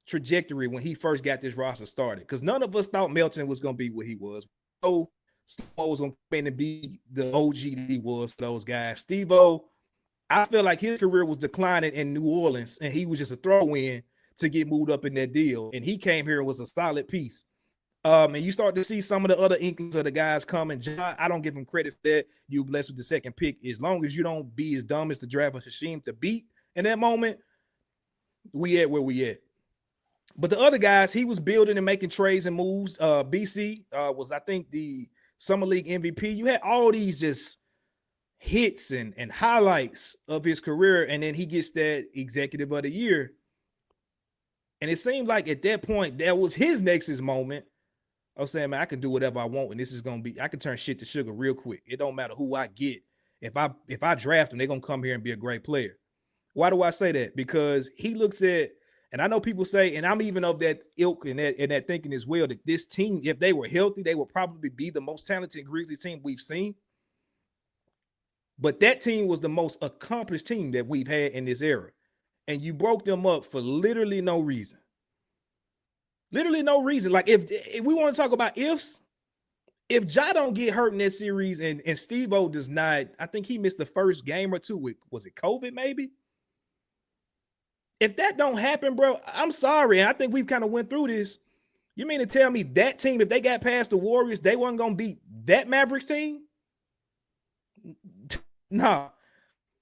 trajectory when he first got this roster started, because none of us thought Melton was going to be what he was. So Steve-O was going to come in and be the OG that he was for those guys. Steve-O, I feel like his career was declining in New Orleans, and he was just a throw-in to get moved up in that deal. And he came here and was a solid piece. And you start to see some of the other inklings of the guys coming. John, I don't give him credit for that. You blessed with the second pick. As long as you don't be as dumb as the draft of Hashim to beat in that moment, we at where we at. But the other guys, he was building and making trades and moves. BC was, I think, the Summer League MVP. You had all these just hits and highlights of his career, and then he gets that executive of the year. And it seemed like at that point, that was his Nexus moment of saying, man, I can do whatever I want, and this is gonna be, I can turn shit to sugar real quick. It don't matter who I get. If I draft them, they're gonna come here and be a great player. Why do I say that? Because he looks at, and I know people say, and I'm even of that ilk and that thinking as well, that this team, if they were healthy, they would probably be the most talented Grizzlies team we've seen. But that team was the most accomplished team that we've had in this era. And you broke them up for literally no reason. Literally no reason. Like if we want to talk about ifs, if Ja don't get hurt in that series and Steve-O does not, I think he missed the first game or two with, was it COVID maybe? If that don't happen, bro, I'm sorry. And I think we've kind of went through this. You mean to tell me that team, if they got past the Warriors, they weren't going to beat that Mavericks team? Nah.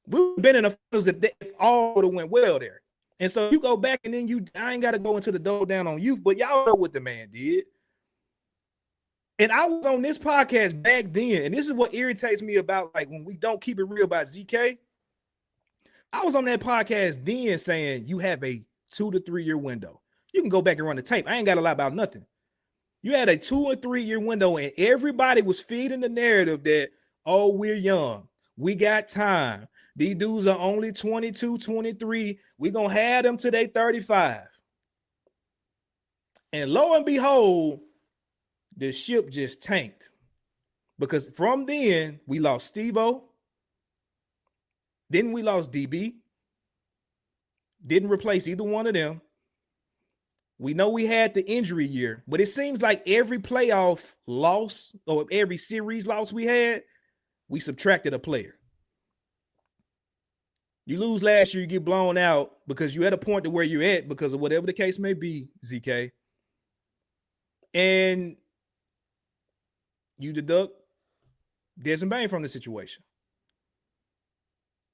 We've been in the finals if all would have went well there. And so you go back and then I ain't got to go into the double down on youth, but y'all know what the man did. And I was on this podcast back then, and this is what irritates me about, like, when we don't keep it real about ZK. I was on that podcast then saying you have a 2 to 3 year window. You can go back and run the tape. I ain't got to lie about nothing. You had a 2 or 3 year window, and everybody was feeding the narrative that, oh, we're young. We got time. These dudes are only 22, 23. We're going to have them till they 35. And lo and behold, the ship just tanked. Because from then, we lost Steve-O. Then we lost DB. Didn't replace either one of them. We know we had the injury year, but it seems like every playoff loss or every series loss we had, we subtracted a player. You lose last year, you get blown out because you're at a point to where you're at because of whatever the case may be, ZK. And you deduct Desmond Bain from the situation.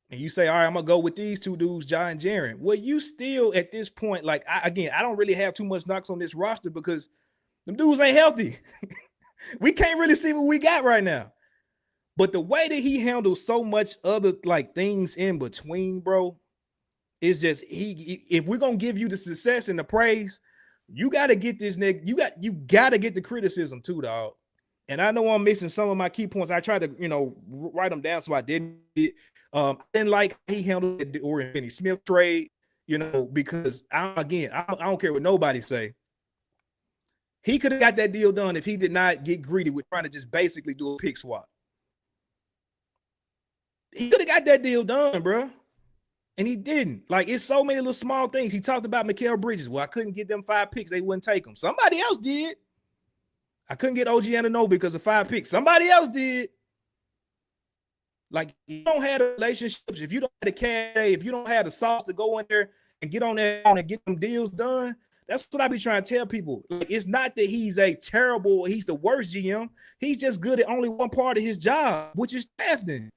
And you say, all right, I'm going to go with these two dudes, Ja and Jaren. Well, you still at this point, like, I don't really have too much knocks on this roster because them dudes ain't healthy. We can't really see what we got right now. But the way that he handles so much other, like, things in between, bro, is just, if we're going to give you the success and the praise, you got to get this nigga, you got to get the criticism too, dog. And I know I'm missing some of my key points. I tried to, write them down so I didn't. I didn't like how he handled the Dorian Finney-Smith trade, because I don't care what nobody say. He could have got that deal done if he did not get greedy with trying to just basically do a pick swap. He could have got that deal done, bro. And he didn't. Like, it's so many little small things. He talked about Mikal Bridges. Well, I couldn't get them 5 picks. They wouldn't take them. Somebody else did. I couldn't get OG Anunoby because of 5 picks. Somebody else did. Like, you don't have the relationships, if you don't have the cash, if you don't have the sauce to go in there and get on there and get them deals done, that's what I be trying to tell people. Like, it's not that he's the worst GM. He's just good at only one part of his job, which is drafting.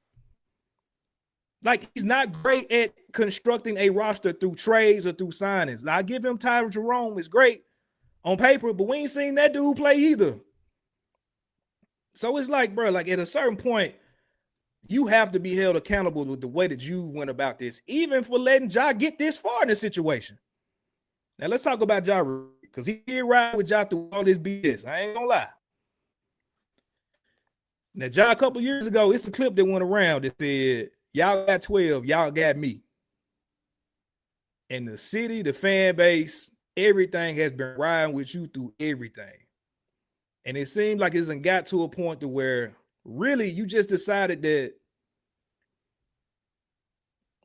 Like, he's not great at constructing a roster through trades or through signings. Now, I give him Tyler Jerome is great on paper, but we ain't seen that dude play either. So it's like, bro, like, at a certain point, you have to be held accountable with the way that you went about this, even for letting Ja get this far in the situation. Now, let's talk about Ja, because he did ride with Ja through all this BS. I ain't gonna lie. Now, Ja, a couple years ago, it's a clip that went around that said, y'all got 12, y'all got me. And the city, the fan base, everything has been riding with you through everything. And it seemed like it got to a point to where really you just decided that,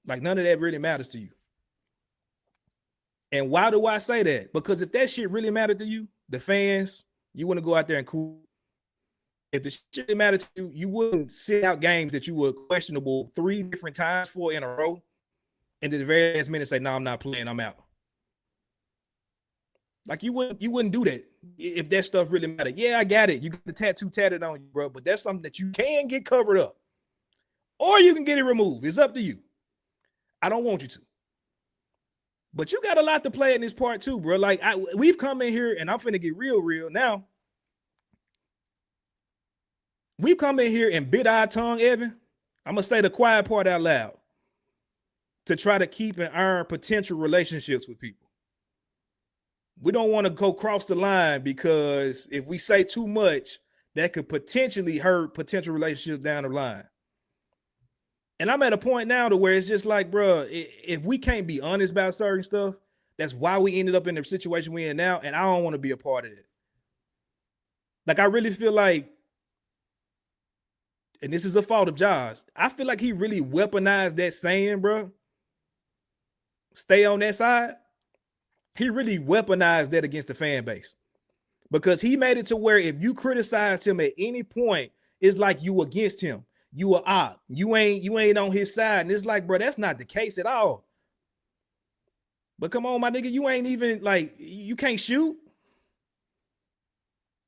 like, none of that really matters to you. And why do I say that? Because if that shit really mattered to you, the fans, you want to go out there and cool. If the shit mattered to you, you wouldn't sit out games that you were questionable 3 different times for in a row, and at the very last minute say, no, I'm not playing, I'm out. Like, you wouldn't do that if that stuff really mattered. Yeah, I got it. You got the tattoo tatted on you, bro, but that's something that you can get covered up. Or you can get it removed. It's up to you. I don't want you to. But you got a lot to play in this part too, bro. Like, we've come in here, and I'm finna get real now. We've come in here and bit our tongue, Evan, I'm gonna say the quiet part out loud, to try to keep and earn potential relationships with people. We don't want to go cross the line, because if we say too much, that could potentially hurt potential relationships down the line. And I'm at a point now to where it's just like, bro, if we can't be honest about certain stuff, that's why we ended up in the situation we're in now, and I don't want to be a part of it. Like, I really feel like, and this is a fault of Josh, I feel like he really weaponized that saying, bro. Stay on that side. He really weaponized that against the fan base, because he made it to where if you criticize him at any point, it's like you against him. You are op. You ain't on his side. And it's like, bro, that's not the case at all. But come on, my nigga, you ain't even, like, you can't shoot.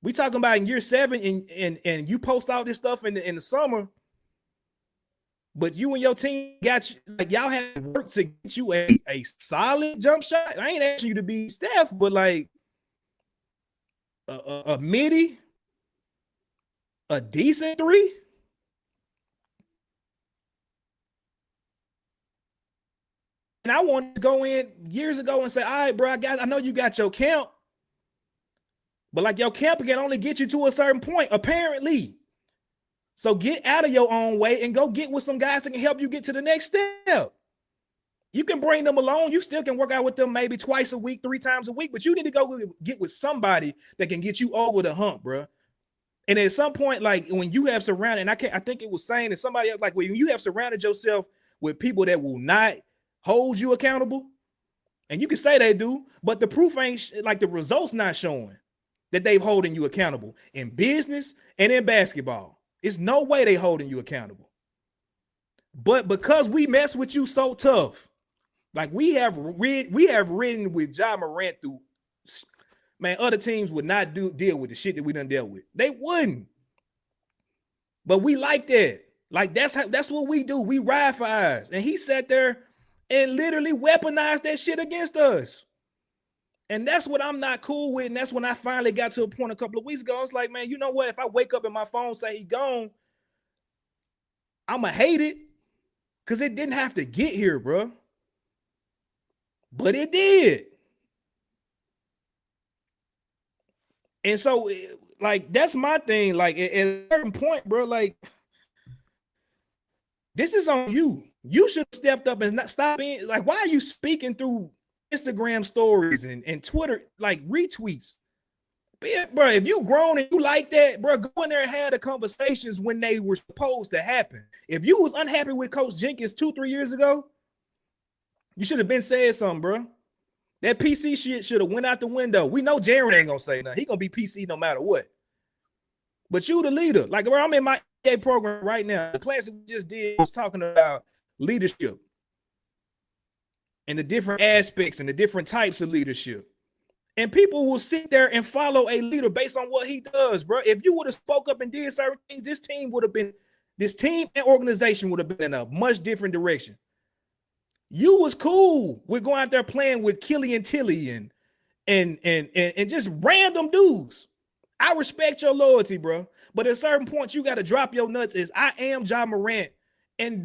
We talking about in year 7, and you post all this stuff in the summer, but you and your team got you, like, y'all had to work to get you a solid jump shot. I ain't asking you to be Steph, but like a midi, a decent 3. And I wanted to go in years ago and say, all right, bro, I know you got your camp, but like your camp can only get you to a certain point, apparently. So get out of your own way and go get with some guys that can help you get to the next step. You can bring them along. You still can work out with them maybe twice a week, 3 times a week, but you need to go get with somebody that can get you over the hump, bro. And at some point, like when you have surrounded, and I think it was saying that somebody else, like when you have surrounded yourself with people that will not hold you accountable, and you can say they do, but the proof ain't, like, the results not showing that they've holding you accountable in business and in basketball. It's no way they holding you accountable. But because we mess with you so tough, like we have ridden with Ja Morant through, man, other teams would not deal with the shit that we done dealt with. They wouldn't. But we like that. Like that's what we do. We ride for eyes. And he sat there and literally weaponized that shit against us. And that's what I'm not cool with. And that's when I finally got to a point a couple of weeks ago. I was like, man, you know what? If I wake up and my phone say he gone, I'ma hate it, because it didn't have to get here, bro. But it did. And so, like, that's my thing. Like, at a certain point, bro, like, this is on you. You should have stepped up and not stop being, like, why are you speaking through Instagram stories and Twitter, like, retweets? Bro, if you grown and you like that, bro, go in there and have the conversations when they were supposed to happen. If you was unhappy with Coach Jenkins 2-3 years ago, you should have been said something, bro. That PC shit should have went out the window. We know Jared ain't gonna say nothing. He gonna be PC no matter what. But you the leader. Like, bro, I'm in my EA program right now. The class that we just did was talking about leadership and the different aspects and the different types of leadership. And people will sit there and follow a leader based on what he does, bro. If you would have spoke up and did certain things, this team and organization would have been in a much different direction. You was cool with going out there playing with Killian Tilly and just random dudes. I respect your loyalty, bro. But at a certain point, you got to drop your nuts. Is I am Ja Morant and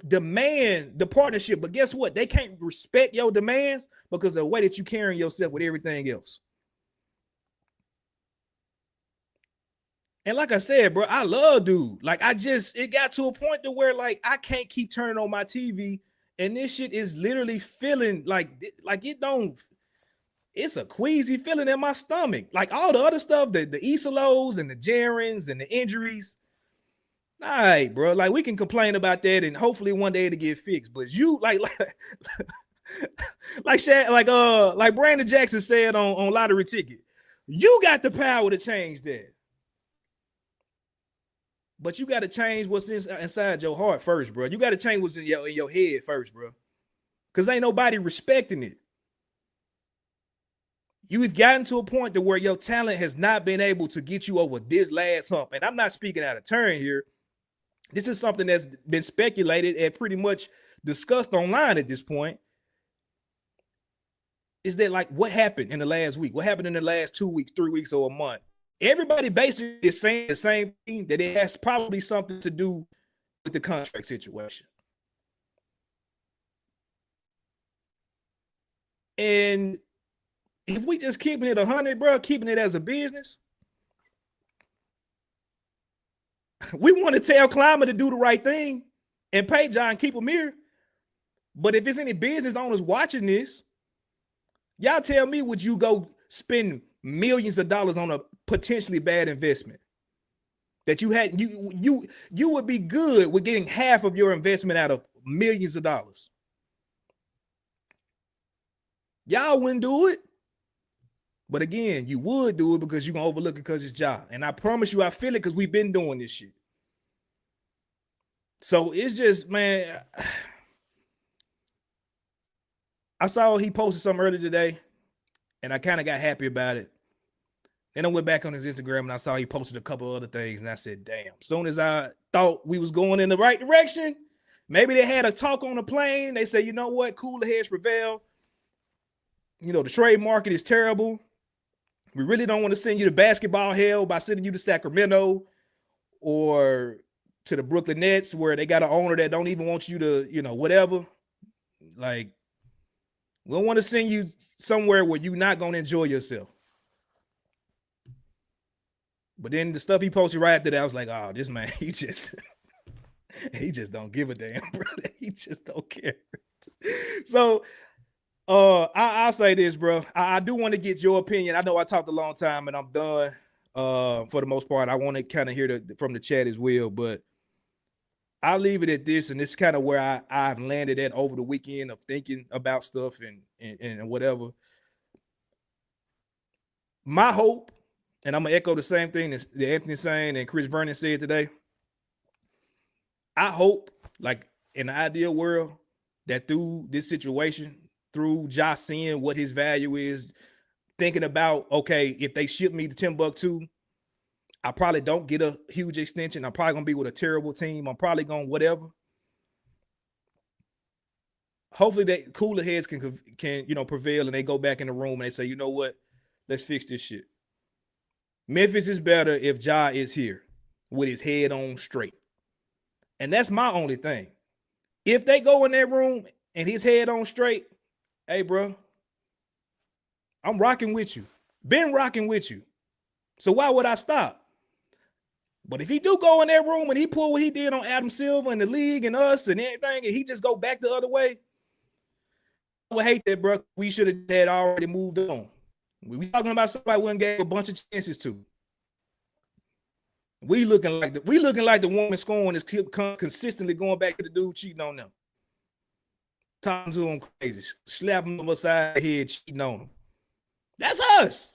demand the partnership. But guess what? They can't respect your demands because of the way that you carrying yourself with everything else. And like I said, bro, I love dude. Like, it got to a point to where, like, I can't keep turning on my TV and this shit is literally feeling like it don't, it's a queasy feeling in my stomach. Like all the other stuff, the Isolos and the Jarens and the injuries. All right, bro. Like we can complain about that and hopefully one day it'll get fixed. But you like Brandon Jackson said on Lottery Ticket, you got the power to change that. But you got to change what's inside your heart first, bro. You got to change what's in your head first, bro. Because ain't nobody respecting it. You've gotten to a point to where your talent has not been able to get you over this last hump. And I'm not speaking out of turn here. This is something that's been speculated and pretty much discussed online at this point. Is that like what happened in the last week? What happened in the last 2 weeks, 3 weeks, or a month? Everybody basically is saying the same thing, that it has probably something to do with the contract situation. And if we just keeping it 100, bro, keeping it as a business, we want to tell Climber to do the right thing and pay John, keep him here. But if it's any business owners watching this, y'all tell me, would you go spend millions of dollars on a potentially bad investment that you had? You would be good with getting half of your investment out of millions of dollars. Y'all wouldn't do it. But again, you would do it because you're going to overlook it because it's Ja. And I promise you, I feel it because we've been doing this shit. So it's just, man, I saw he posted something earlier today, and I kind of got happy about it. Then I went back on his Instagram, and I saw he posted a couple other things, and I said, damn. As soon as I thought we was going in the right direction, maybe they had a talk on the plane. They said, you know what, cooler heads prevail. You know, the trade market is terrible. We really don't want to send you to basketball hell by sending you to Sacramento or to the Brooklyn Nets where they got an owner that don't even want you to, you know, whatever. Like, we don't want to send you somewhere where you're not going to enjoy yourself. But then the stuff he posted right after that, I was like, oh, this man, he just don't give a damn, brother. He just don't care. So, I'll say this, bro. I do want to get your opinion. I know I talked a long time and I'm done for the most part. I want to kind of hear from the chat as well, but I'll leave it at this. And this is kind of where I've landed at over the weekend of thinking about stuff and whatever. My hope, and I'm going to echo the same thing that Anthony saying and Chris Vernon said today. I hope, like in the ideal world, that through this situation, through Josh seeing what his value is, thinking about, okay, if they ship me to Timbuktu, I probably don't get a huge extension. I'm probably going to be with a terrible team. I'm probably going whatever. Hopefully that cooler heads can you know, prevail and they go back in the room and they say, you know what, let's fix this shit. Memphis is better if Ja is here with his head on straight. And that's my only thing. If they go in that room and his head on straight, hey, bro, I'm rocking with you. Been rocking with you. So why would I stop? But if he do go in that room and he pull what he did on Adam Silver and the league and us and everything, and he just go back the other way, I would hate that, bro. We should have had already moved on. We talking about somebody we gave a bunch of chances to. We looking like the woman scoring is consistently going back to the dude cheating on them. Talking to him crazy, slapping him upside the head, cheating on him. That's us.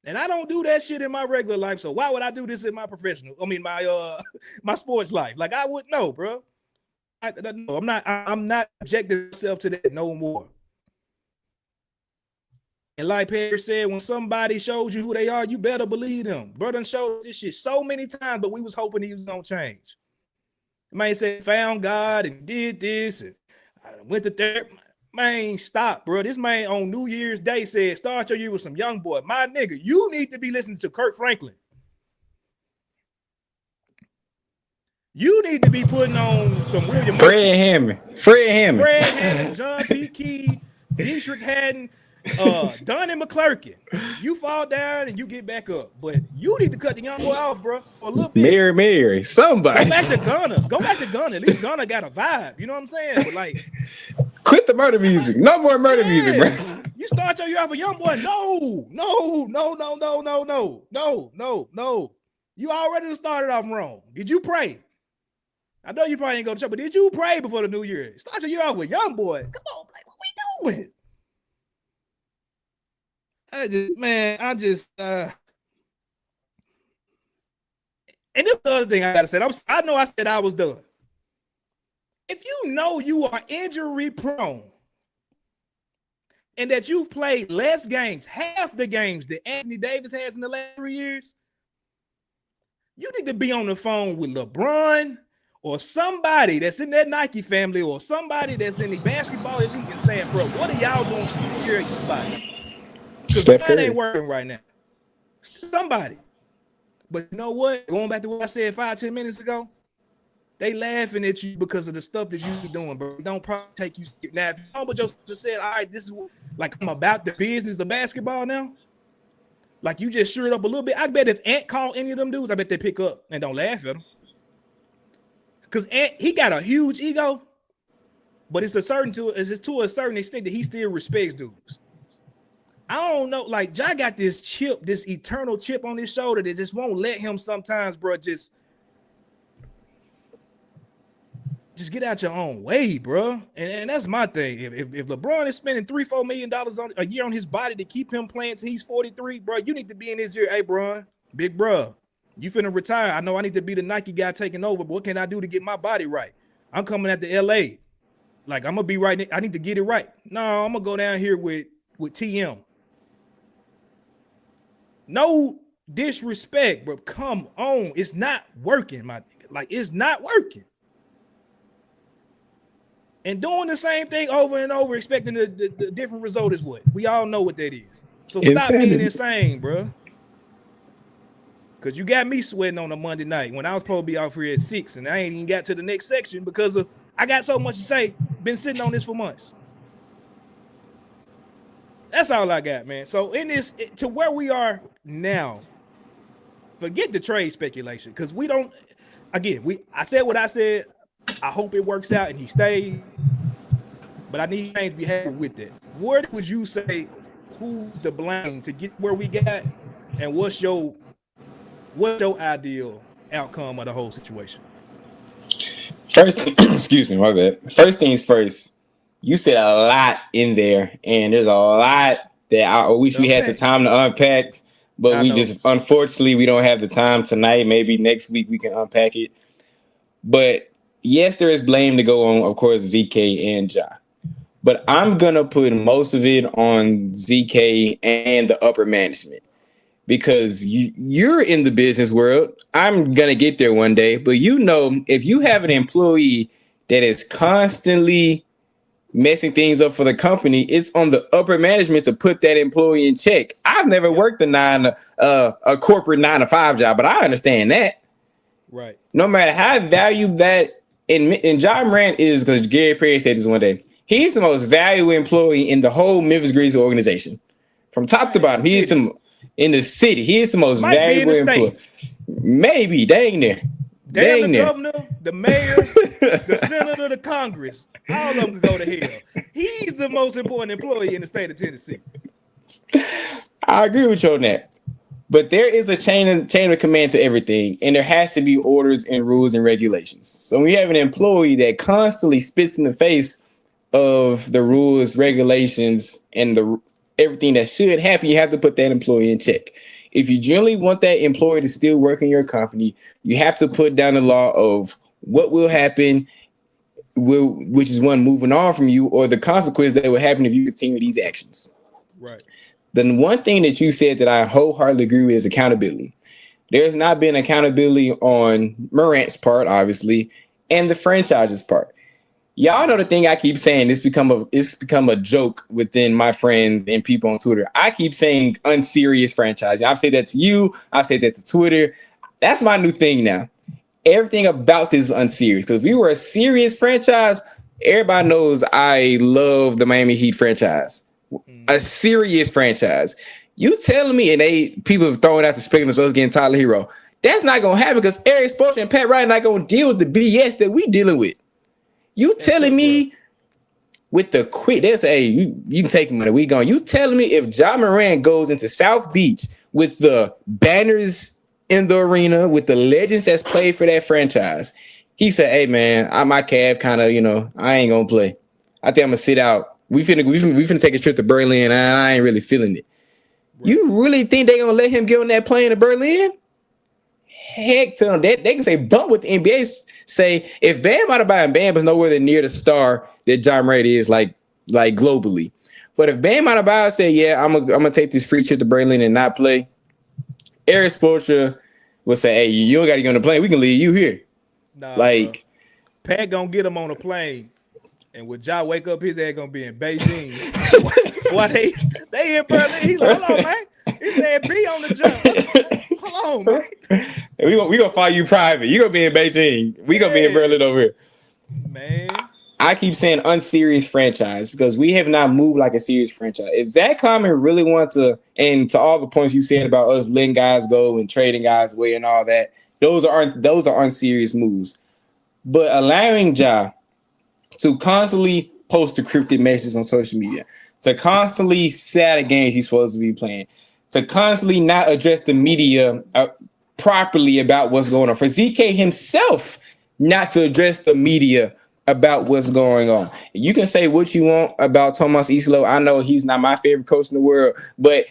And I don't do that shit in my regular life. So why would I do this in my professional? I mean, my sports life. Like I wouldn't know, bro. I'm not objecting myself to that no more. And like Perry said, when somebody shows you who they are, you better believe them. Brother showed this shit so many times, but we was hoping he was gonna change. Man said found God and did this and I went to therapy. Man, stop, bro. This man on New Year's Day said, start your year with some young boy. My nigga, you need to be listening to Kirk Franklin. You need to be putting on some William Fred Hammond, John P. Key, Dietrich Haddon, Donnie McClurkin. You fall down and you get back up. But you need to cut the young boy off, bro, for a little bit. Mary, somebody. Go back to Gunna. At least Gunna got a vibe. You know what I'm saying? But like, quit the murder music. No more murder music, bro. You start your year off a young boy. No. You already started off wrong. Did you pray? I know you probably ain't go to church, but did you pray before the new year? Start your year off with young boy. Come on, like, what we doing? And this is the other thing I gotta say. I know I said I was done. If you know you are injury prone and that you've played less games, half the games that Anthony Davis has in the last 3 years, you need to be on the phone with LeBron or somebody that's in that Nike family or somebody that's in the basketball league and saying, bro, what are y'all doing to take care of your body? Because that ain't working right now. Somebody. But you know what? Going back to what I said 5-10 minutes ago, They laughing at you because of the stuff that you doing, bro. Don't probably take you now. If you humble yourself just said, all right, this is like I'm about the business of basketball now. Like you just sure it up a little bit. I bet if Ant called any of them dudes, I bet they pick up and don't laugh at him. Because Ant, he got a huge ego, but it's to a certain extent that he still respects dudes. I don't know, like Ja got this chip, this eternal chip on his shoulder that just won't let him sometimes, bro. Just get out your own way, bro. And that's my thing. If LeBron is spending $3-4 million a year on his body to keep him playing till he's 43, bro, you need to be in his ear. Hey, bro, big bro, you finna retire. I know I need to be the Nike guy taking over, but what can I do to get my body right? I'm coming at the LA. Like, I'm gonna be right. I need to get it right. No, I'm gonna go down here with TM. No disrespect, but come on. It's not working, my nigga. Like, it's not working. And doing the same thing over and over, expecting the different result is what? We all know what that is. So stop being insane, bro. Because you got me sweating on a Monday night when I was supposed to be off here at 6, and I ain't even got to the next section because of I got so much to say. Been sitting on this for months. That's all I got, man. So in this, to where we are now, forget the trade speculation because we don't. Again, I said what I said. I hope it works out and he stays. But I need things to be happy with that. Where would you say who's to blame to get where we got, and what's your ideal outcome of the whole situation? First, excuse me, my bad. First things first. You said a lot in there, and there's a lot that I wish we had the time to unpack, but we just, unfortunately, we don't have the time tonight. Maybe next week we can unpack it. But yes, there is blame to go on, of course, ZK and Ja. But I'm going to put most of it on ZK and the upper management because you're in the business world. I'm going to get there one day. But you know, if you have an employee that is constantly messing things up for the company, it's on the upper management to put that employee in check. I've never worked a corporate 9-to-5 job, but I understand that. Right. No matter how valuable that, and Ja Morant is, because Gary Perry said this one day, he's the most valuable employee in the whole Memphis Grizzlies organization. From top to bottom, he is in the city. He is the most valuable employee. Maybe, dang there. Damn the governor, the mayor, the senator, the Congress. All of them can go to hell. He's the most important employee in the state of Tennessee. I agree with you on that. But there is a chain of command to everything, and there has to be orders and rules and regulations. So when you have an employee that constantly spits in the face of the rules, regulations, and everything that should happen, you have to put that employee in check. If you generally want that employee to still work in your company, you have to put down the law of what will happen, which is one, moving on from you, or the consequence that will happen if you continue these actions. Right. The one thing that you said that I wholeheartedly agree with is accountability. There's not been accountability on Morant's part, obviously, and the franchise's part. Y'all know the thing I keep saying. It's become a joke within my friends and people on Twitter. I keep saying unserious franchise. I've said that to you. I've said that to Twitter. That's my new thing now. Everything about this is unserious. Because if we were a serious franchise, everybody knows I love the Miami Heat franchise. A serious franchise. You telling me, and people have thrown out the speculation as well as getting Tyler Hero. That's not gonna happen because Eric Spoelstra and Pat Riley not gonna deal with the BS that we dealing with. You telling me with the quick, they'll say, hey, you can take money, we gone. You telling me if Ja Morant goes into South Beach with the banners in the arena, with the legends that's played for that franchise, he said, hey man, my calf kind of, I ain't gonna play. I think I'm gonna sit out. We finna take a trip to Berlin, and I ain't really feeling it. Right. You really think they gonna let him get on that plane to Berlin? Heck to them. They can say bump with the NBA. Say if Bam Adebayo, and Bam is nowhere near the star that Ja Morant is, like globally. But if Bam Adebayo say, yeah, I'm gonna take this free trip to Berlin and not play, Eric Spoelstra will say, hey, you don't got to get on the plane. We can leave you here. Nah, bro. Pat gonna get him on a plane. And when Ja wake up, his ass gonna be in Beijing. Why they in Berlin? He's like, hold on, man. He said be on the jump. Hold on, man. We gonna follow you private. You gonna be in Beijing. We gonna be in Berlin over here. Man. I keep saying unserious franchise because we have not moved like a serious franchise. If Zach Kleiman really wants to, and to all the points you said about us letting guys go and trading guys away and all that, those are unserious moves. But allowing Ja to constantly post encrypted messages on social media, to constantly say out of games he's supposed to be playing, to constantly not address the media properly about what's going on, for ZK himself not to address the media about what's going on. You can say what you want about Tomas Islo. I know he's not my favorite coach in the world, but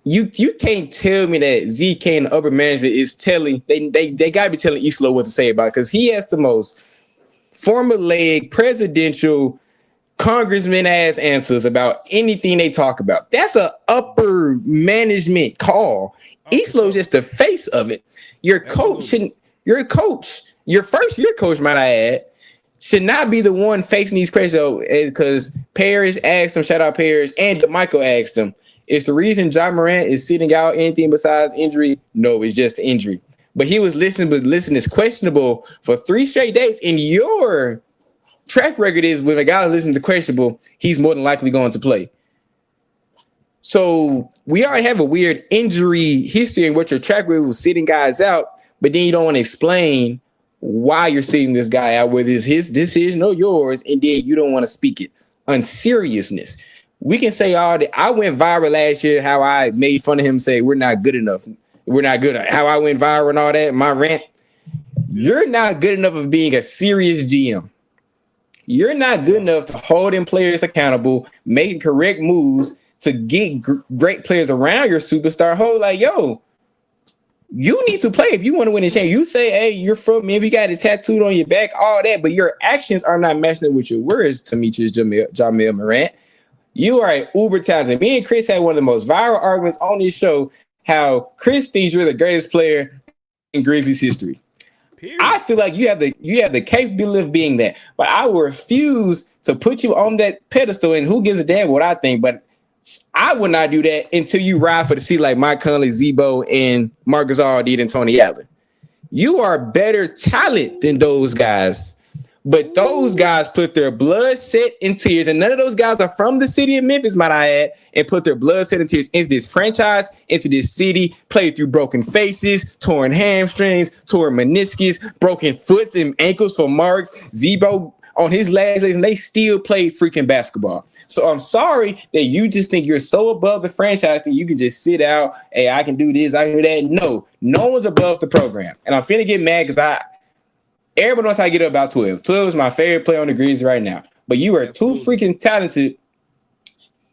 you can't tell me that ZK and the upper management is telling they gotta be telling Islo what to say about it, because he has the most formulaic presidential congressman ass answers about anything they talk about. That's a upper management call. Islo's just the face of it. Your coach, your first year coach, might I add, should not be the one facing these questions, because Parrish asked him, shout out Parrish, and DeMichael asked him, is the reason John Morant is sitting out anything besides injury? No, it's just injury. But he was listening, but listen is questionable for 3 straight days. And your track record is when a guy listens to questionable, he's more than likely going to play. So we already have a weird injury history in what your track record was sitting guys out, but then you don't want to explain why you're sitting this guy out, whether it's his decision or yours, and then you don't want to speak it. Unseriousness. We can say all that. I went viral last year, how I made fun of him, say we're not good enough. We're not good. How I went viral and all that, my rant. You're not good enough of being a serious GM. You're not good enough to holding players accountable, making correct moves to get great players around your superstar. Hold like, yo, you need to play if you want to win a championship. You say, hey, you're from me. If you got it tattooed on your back, all that, but your actions are not matching with your words, Demetrius Jamil Morant. You are an uber talented. Me and Chris had one of the most viral arguments on this show, how Chris thinks you're the greatest player in Grizzlies history. Period. I feel like you have the capability of being that, but I will refuse to put you on that pedestal, and who gives a damn what I think, but I would not do that until you ride for the seat like Mike Conley, Zebo, and Marc Gasol did, and Tony Allen. You are better talent than those guys. But those guys put their blood, sweat, and tears, and none of those guys are from the city of Memphis, might I add, and put their blood, sweat, and tears into this franchise, into this city, played through broken faces, torn hamstrings, torn meniscus, broken foots and ankles for Marks, Zebo on his last legs, and they still played freaking basketball. So I'm sorry that you just think you're so above the franchise that you can just sit out, hey, I can do this, I can do that. No one's above the program. And I'm finna get mad because everybody knows how to get up about 12. 12 is my favorite player on the Grizz right now. But you are too freaking talented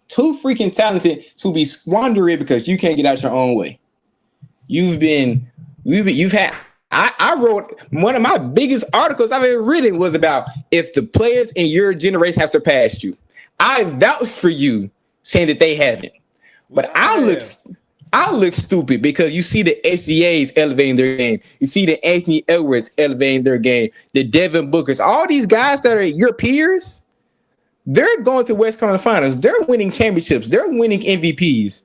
to be squandering because you can't get out your own way. I wrote one of my biggest articles I've ever written was about if the players in your generation have surpassed you. I vouch for you saying that they haven't. But I look stupid because you see the SGAs elevating their game. You see the Anthony Edwards elevating their game. The Devin Bookers. All these guys that are your peers, they're going to West Conference Finals. They're winning championships. They're winning MVPs.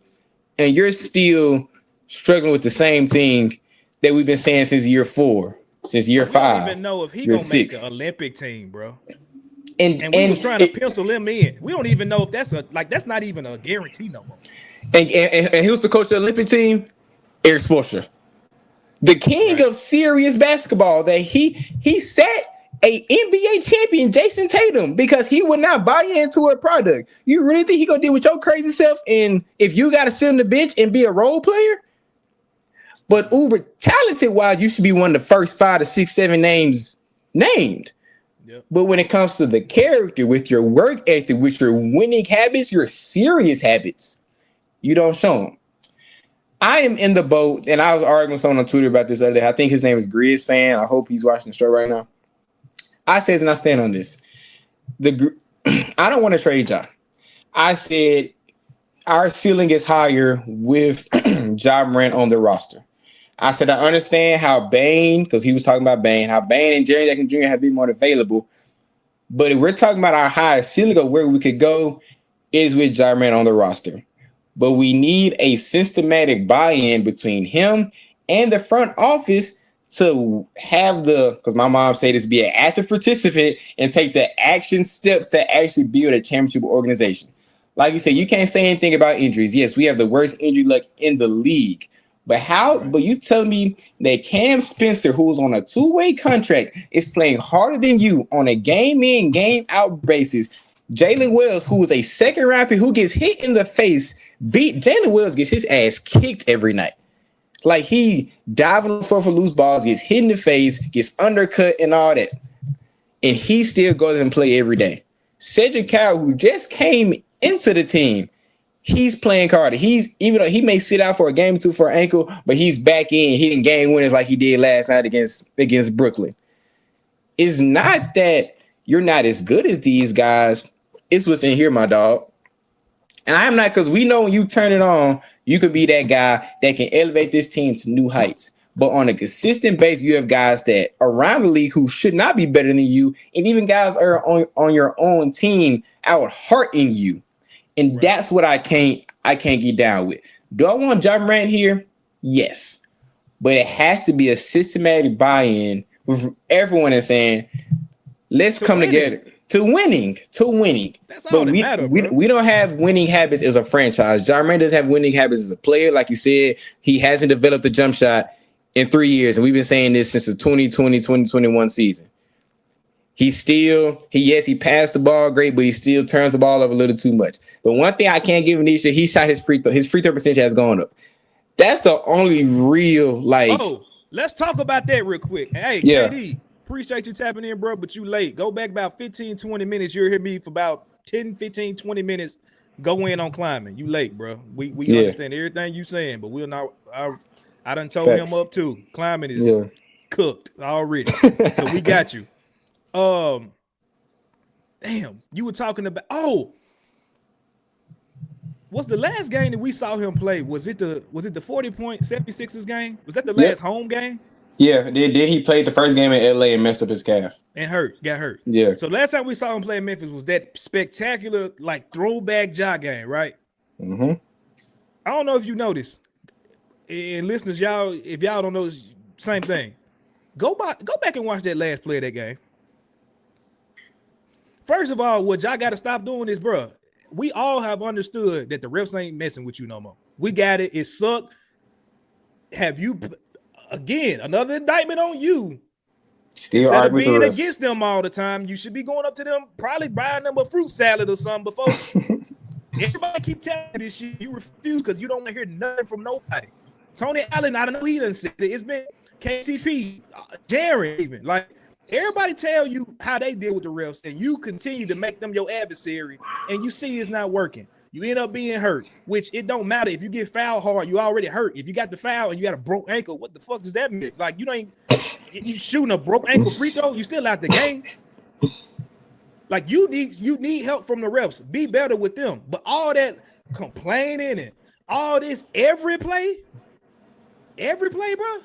And you're still struggling with the same thing that we've been saying since year 4, since year 5. I don't even know if he's going to make an Olympic team, bro. And we was trying to pencil him in. We don't even know if that's not even a guarantee no more. And he was the coach of the Olympic team, Eric Spoelstra, the king of serious basketball. That he set a NBA champion, Jason Tatum, because he would not buy into a product. You really think he gonna deal with your crazy self? And if you got to sit on the bench and be a role player, but uber talented wise, you should be one of the first 5 to 6, 7 names named. Yep. But when it comes to the character, with your work ethic, with your winning habits, your serious habits, you don't show them. I am in the boat, and I was arguing with someone on Twitter about this other day. I think his name is Grizz fan. I hope he's watching the show right now. I said, and I stand on this. I don't want to trade Ja. I said our ceiling is higher with Ja Morant on the roster. I said, I understand how Bane, because he was talking about Bane, how Bane and Jerry Jackson Jr. have been more available. But if we're talking about our highest ceiling of where we could go, is with Ja Morant on the roster. but we need a systematic buy-in between him and the front office to have because my mom said this, be an active participant and take the action steps to actually build a championship organization. Like you said, you can't say anything about injuries. Yes, we have the worst injury luck in the league. But but you tell me that Cam Spencer, who's on a two-way contract, is playing harder than you on a game-in, game-out basis. Jalen Wells, who is a second-round pick, who gets hit in the face, Jalen Wells gets his ass kicked every night. Like, he diving on the floor for loose balls, gets hit in the face, gets undercut and all that. And he still goes and play every day. Cedric Coward, who just came into the team, he's playing harder. Even though he may sit out for a game or two for an ankle, but he's back in hitting game winners like he did last night against Brooklyn. It's not that you're not as good as these guys. It's what's in here, my dog. And I'm not, because we know when you turn it on, you could be that guy that can elevate this team to new heights. But on a consistent basis, you have guys that around the league who should not be better than you, and even guys are on your own team out hearting you. And right. That's what I can't get down with. Do I want Ja Morant here? Yes. But it has to be a systematic buy-in with everyone that's saying, let's come together. To winning. That's all that matters. We don't have winning habits as a franchise. Ja Morant doesn't have winning habits as a player. Like you said, he hasn't developed the jump shot in 3 years. And we've been saying this since the 2020-2021 season. He passed the ball great, but he still turns the ball over a little too much. The one thing I can't give him this year, he shot his free throw. His free throw percentage has gone up. That's the only real, let's talk about that real quick. Hey, yeah. KD. Appreciate you tapping in, bro, but you late. Go back about 15, 20 minutes. You'll hear me for about 10, 15, 20 minutes. Go in on climbing. You late, bro. We understand everything you saying, but we'll not. I done told him up too. Climbing is cooked already. So we got you. Damn, you were talking about. Was the last game that we saw him play? Was it the 40-point 76ers game? Was that the last home game? Yeah, did he played the first game in LA and messed up his calf and got hurt. Yeah. So last time we saw him play in Memphis was that spectacular throwback Ja game, right? Mm-hmm. I don't know if you noticed, and listeners, if y'all don't know, same thing. Go back and watch that last play of that game. First of all, what y'all got to stop doing is, bro, we all have understood that the refs ain't messing with you no more. We got it. It sucked. Have you? Again, another indictment on you. Still instead of being against them all the time, you should be going up to them, probably buying them a fruit salad or something before. Everybody keep telling you this shit. You refuse because you don't want to hear nothing from nobody. Tony Allen, I don't know, he done said it. It's been KCP, Jaren even. Everybody tell you how they deal with the refs, and you continue to make them your adversary, and you see it's not working. You end up being hurt, which it don't matter. If you get fouled hard, you already hurt. If you got the foul and you got a broke ankle, what the fuck does that mean? You shooting a broke ankle free throw, you still out the game. You need help from the refs. Be better with them. But all that complaining and all this every play, bro.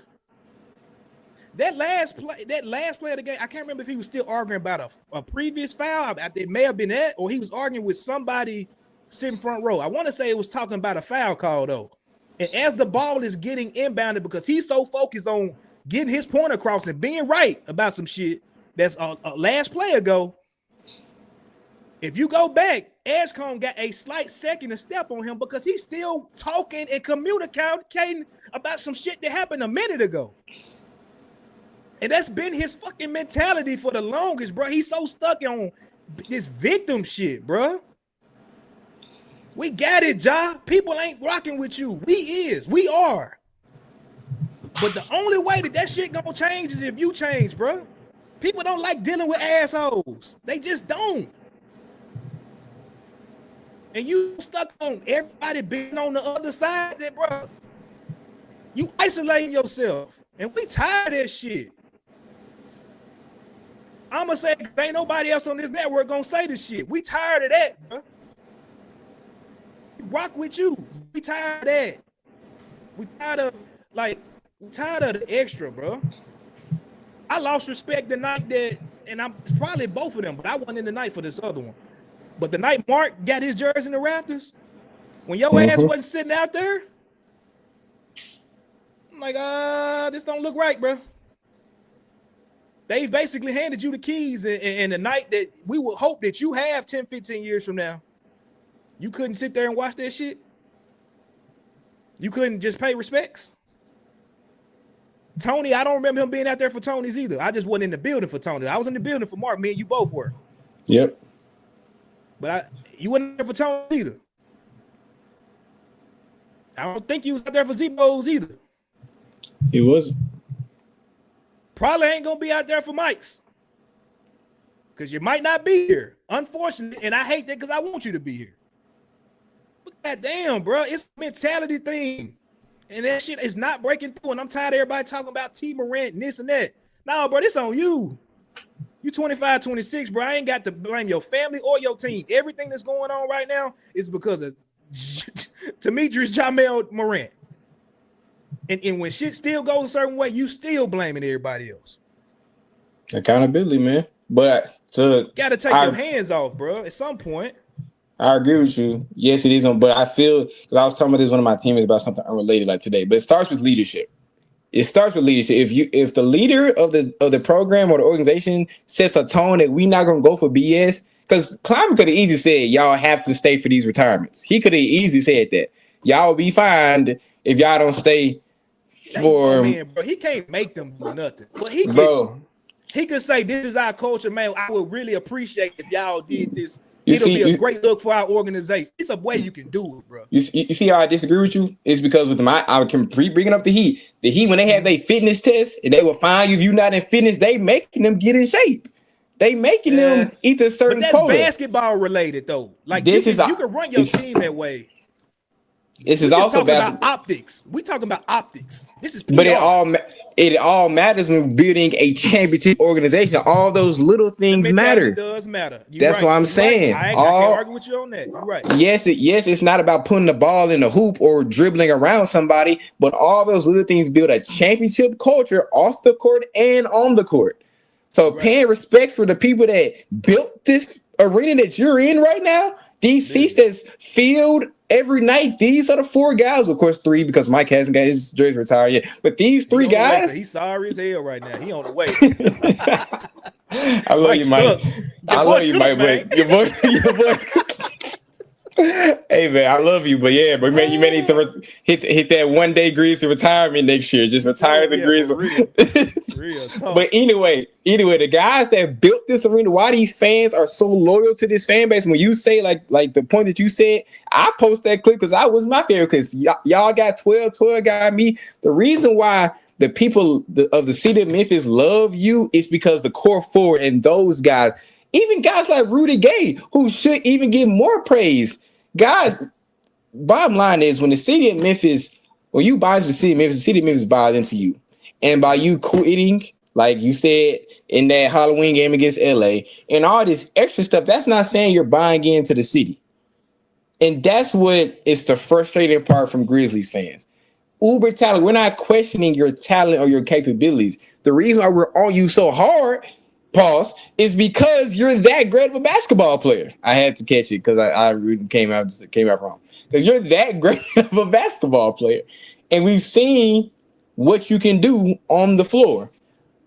That last play of the game, I can't remember if he was still arguing about a previous foul. It may have been that, or he was arguing with somebody sitting front row. I want to say it was talking about a foul call though. And as the ball is getting inbounded, because he's so focused on getting his point across and being right about some shit that's a last play ago. If you go back, Edgecombe got a slight second to step on him because he's still talking and communicating about some shit that happened a minute ago. And that's been his fucking mentality for the longest, bro. He's so stuck on this victim shit, bro. We got it, Ja. People ain't rocking with you. We are. But the only way that shit gonna change is if you change, bro. People don't like dealing with assholes. They just don't. And you stuck on everybody being on the other side, that bro. You isolating yourself. And we tired of that shit. I'ma say, ain't nobody else on this network gonna say this shit. We tired of that, bro. Rock with you. We tired of that. We tired of the extra, bro. I lost respect the night that, and it's probably both of them, but I wasn't in the night for this other one. But the night Mark got his jersey in the rafters, When your ass wasn't sitting out there, I'm like, this don't look right, bro. They basically handed you the keys in the night that we will hope that you have 10, 15 years from now. You couldn't sit there and watch that shit. You couldn't just pay respects. Tony, I don't remember him being out there for Tony's either. I just wasn't in the building for Tony. I was in the building for Mark. Me and you both were. Yep. But you wasn't there for Tony either. I don't think you was out there for Zebo's either. He wasn't. Probably ain't gonna be out there for Mike's. Because you might not be here. Unfortunately, and I hate that because I want you to be here. But goddamn, bro, it's a mentality thing. And that shit is not breaking through. And I'm tired of everybody talking about T. Morant and this and that. No, bro, this on you. You 25, 26, bro. I ain't got to blame your family or your team. Everything that's going on right now is because of Demetrius Jamel Morant. And when shit still goes a certain way, you still blaming everybody else. Accountability, man. But gotta take your hands off, bro. At some point. I agree with you. Yes, it is. But I feel, because I was talking about this with one of my teammates about something unrelated like today. But it starts with leadership. It starts with leadership. If the leader of the program or the organization sets a tone that we're not gonna go for BS, because Climate could have easily said y'all have to stay for these retirements. He could have easily said that y'all will be fined if y'all don't stay for. Bro, he can't make them do nothing. But he could say this is our culture, man. I would really appreciate if y'all did this. It'll be a great look for our organization. It's a way you can do it, bro. You see how I disagree with you? It's because with I can bringing up the Heat. The Heat, when they have their fitness tests and they will fine you if you're not in fitness, they making them get in shape. They making them eat a certain but that's quota. Basketball related though. Like you can run your team that way. This is also about optics. We talking about optics. This is PR. But it all matters when building a championship organization. All those little things matter. It does matter. That's what I'm saying. I can't argue with you on that. You're right. Yes, it's not about putting the ball in the hoop or dribbling around somebody, but all those little things build a championship culture off the court and on the court. So paying respect for the people that built this arena that you're in right now, these seats that's filled every night, these are the four guys. Of course, three because Mike hasn't got his jersey retired yet. But these three guys, he's sorry as hell right now. He on the way. I love you, Mike. I love you, Mike. Your boy. Hey man, I love you, but yeah, but man, you may need to hit that 1 day Grizz retirement next year. Just retire the Grizz. Real talk. But anyway, the guys that built this arena, why these fans are so loyal to this fan base. When you say like the point that you said, I post that clip because I was my favorite. Because y'all got 12 got me. The reason why the people of the city of Memphis love you is because the core forward and those guys. Even guys like Rudy Gay, who should even get more praise. Guys, bottom line is when the city of Memphis, when you buy into the city of Memphis buys into you. And by you quitting, like you said in that Halloween game against LA, and all this extra stuff, that's not saying you're buying into the city. And that's what is the frustrating part from Grizzlies fans. Uber talent, we're not questioning your talent or your capabilities. The reason why we're on you so hard pause, is because you're that great of a basketball player. I had to catch it because I really came out wrong. Because you're that great of a basketball player. And we've seen what you can do on the floor.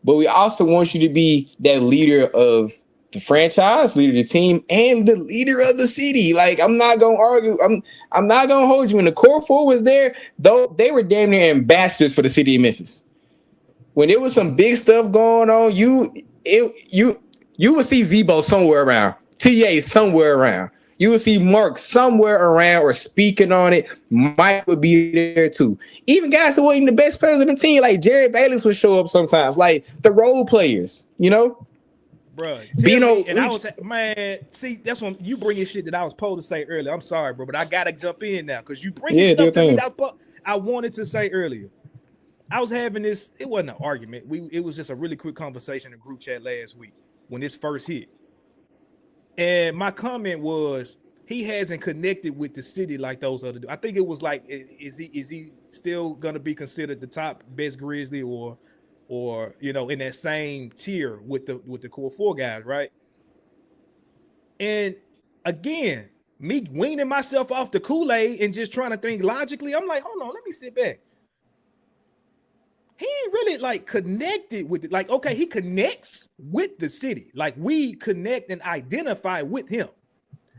But we also want you to be that leader of the franchise, leader of the team, and the leader of the city. Like, I'm not gonna argue. I'm not gonna hold you. When the core four was there, though, they were damn near ambassadors for the city of Memphis. When there was some big stuff going on, you would see Zebo somewhere around, TA somewhere around. You would see Mark somewhere around or speaking on it. Mike would be there too. Even guys who weren't the best players of the team, like Jared Bayless, would show up sometimes. Like the role players, you know. Bro, see, that's when you bring in shit that I was supposed to say earlier. I'm sorry, bro, but I gotta jump in now because you bring stuff to me that I wanted to say earlier. I was having this, it wasn't an argument. It was just a really quick conversation in group chat last week when this first hit. And my comment was, he hasn't connected with the city like those other dudes. I think it was like, is he still gonna be considered the top best Grizzly or you know, in that same tier with the core four guys, right? And again, me weaning myself off the Kool-Aid and just trying to think logically, I'm like, hold on, let me sit back. He ain't really like connected with it. Like, okay, he connects with the city. Like, we connect and identify with him.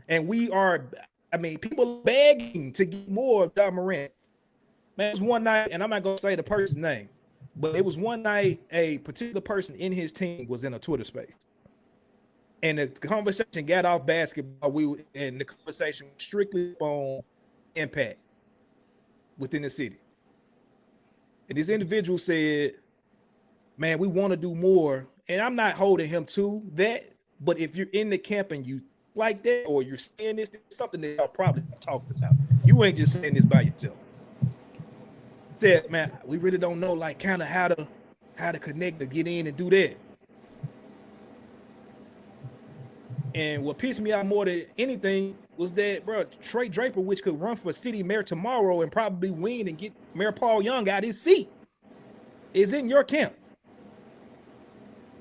And we are, I mean, people begging to get more of Ja Morant. Man, it was one night, and I'm not going to say the person's name, but it was one night a particular person in his team was in a Twitter space. And the conversation got off basketball. And the conversation was strictly on impact within the city. And this individual said, man, we want to do more. And I'm not holding him to that. But if you're in the camp and you like that, or you're saying this, it's something that y'all probably talked about. You ain't just saying this by yourself. Said, man, we really don't know like kind of how to connect to get in and do that. And what pissed me out more than anything was that, bro, Trey Draper, which could run for city mayor tomorrow and probably win and get Mayor Paul Young out his seat, is in your camp.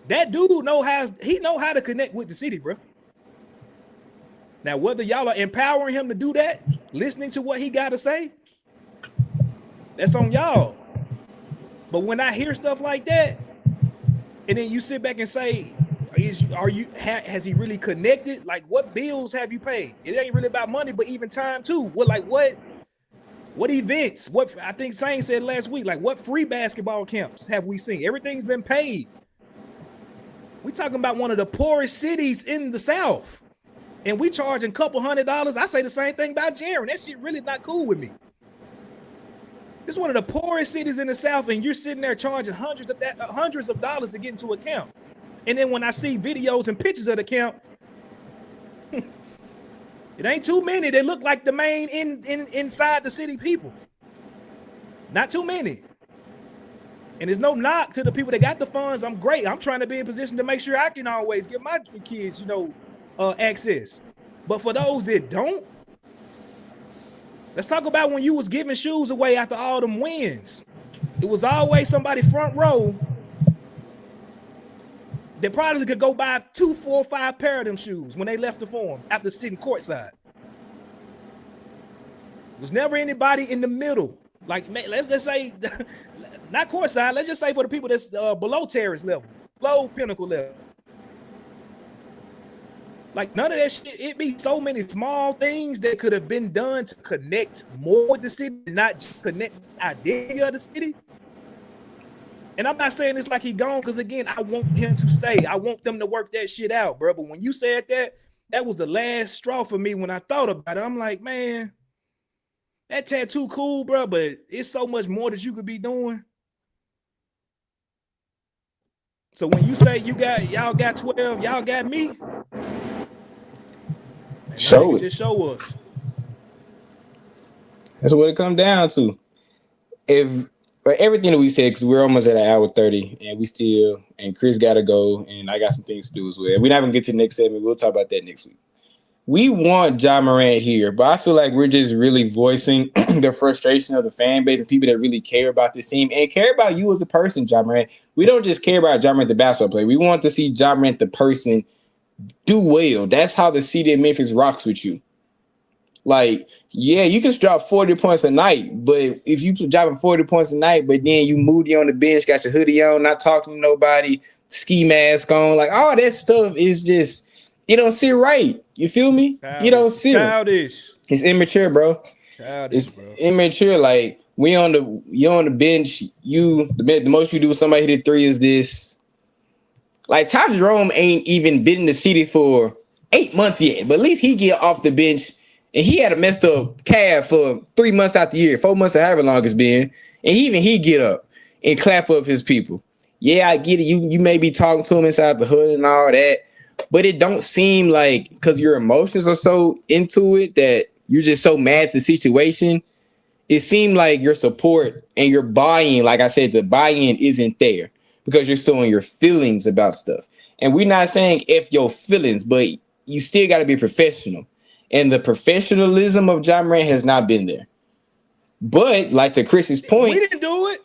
That dude know how to connect with the city, bro. Now, whether y'all are empowering him to do that, listening to what he got to say, that's on y'all. But when I hear stuff like that, and then you sit back and say, has he really connected? Like, what bills have you paid? It ain't really about money, but even time too. What events? What I think Sane said last week, like what free basketball camps have we seen? Everything's been paid. We talking about one of the poorest cities in the South, and we charging $200. I say the same thing about Jaron. That shit really not cool with me. This is one of the poorest cities in the South, and you're sitting there charging hundreds of dollars to get into a camp. And then when I see videos and pictures of the camp, it ain't too many that look like the main inside the city people. Not too many. And there's no knock to the people that got the funds. I'm great. I'm trying to be in position to make sure I can always give my kids, access. But for those that don't, let's talk about when you was giving shoes away after all them wins. It was always somebody front row that probably could go buy 2, 4, 5 pair of them shoes when they left the forum after sitting courtside. There was never anybody in the middle. Like, let's just say, not courtside, let's just say for the people that's below terrace level, below pinnacle level. Like, none of that shit, it be so many small things that could have been done to connect more with the city, not just connect the identity of the city. And I'm not saying it's like he gone, because again, I want him to stay. I want them to work that shit out, bro. But when you said that, that was the last straw for me when I thought about it. I'm like, man, that tattoo cool, bro, but it's so much more that you could be doing. So when you say y'all got 12, y'all got me, man, show it. Just show us. That's what it comes down to. But everything that we said, because we're almost at an hour 30, and Chris got to go, and I got some things to do as well. We're not going to get to the next segment. We'll talk about that next week. We want Ja Morant here, but I feel like we're just really voicing the frustration of the fan base and people that really care about this team and care about you as a person, Ja Morant. We don't just care about Ja Morant, the basketball player. We want to see Ja Morant, the person, do well. That's how the city of Memphis rocks with you. Like, yeah, you can drop 40 points a night, but if you dropping 40 points a night, but then you moody on the bench, got your hoodie on, not talking to nobody, ski mask on, like all that stuff is just, you don't sit right. You feel me? Childish. You don't sit. Childish. It's immature, bro. Childish, It's bro. immature. Like you're on the bench. The most you do with somebody hit a three is this. Like Ty Jerome ain't even been in the city for 8 months yet, but at least he get off the bench. And he had a messed up calf for 3 months out the year, 4 months or however long it's been. And he get up and clap up his people. Yeah, I get it. You may be talking to him inside the hood and all that, but it don't seem like, because your emotions are so into it that you're just so mad at the situation. It seemed like your support and your buy-in, like I said, the buy-in isn't there because you're showing your feelings about stuff. And we're not saying F your feelings, but you still got to be professional. And the professionalism of Ja Morant has not been there. But, like to Chris's point, We didn't do it.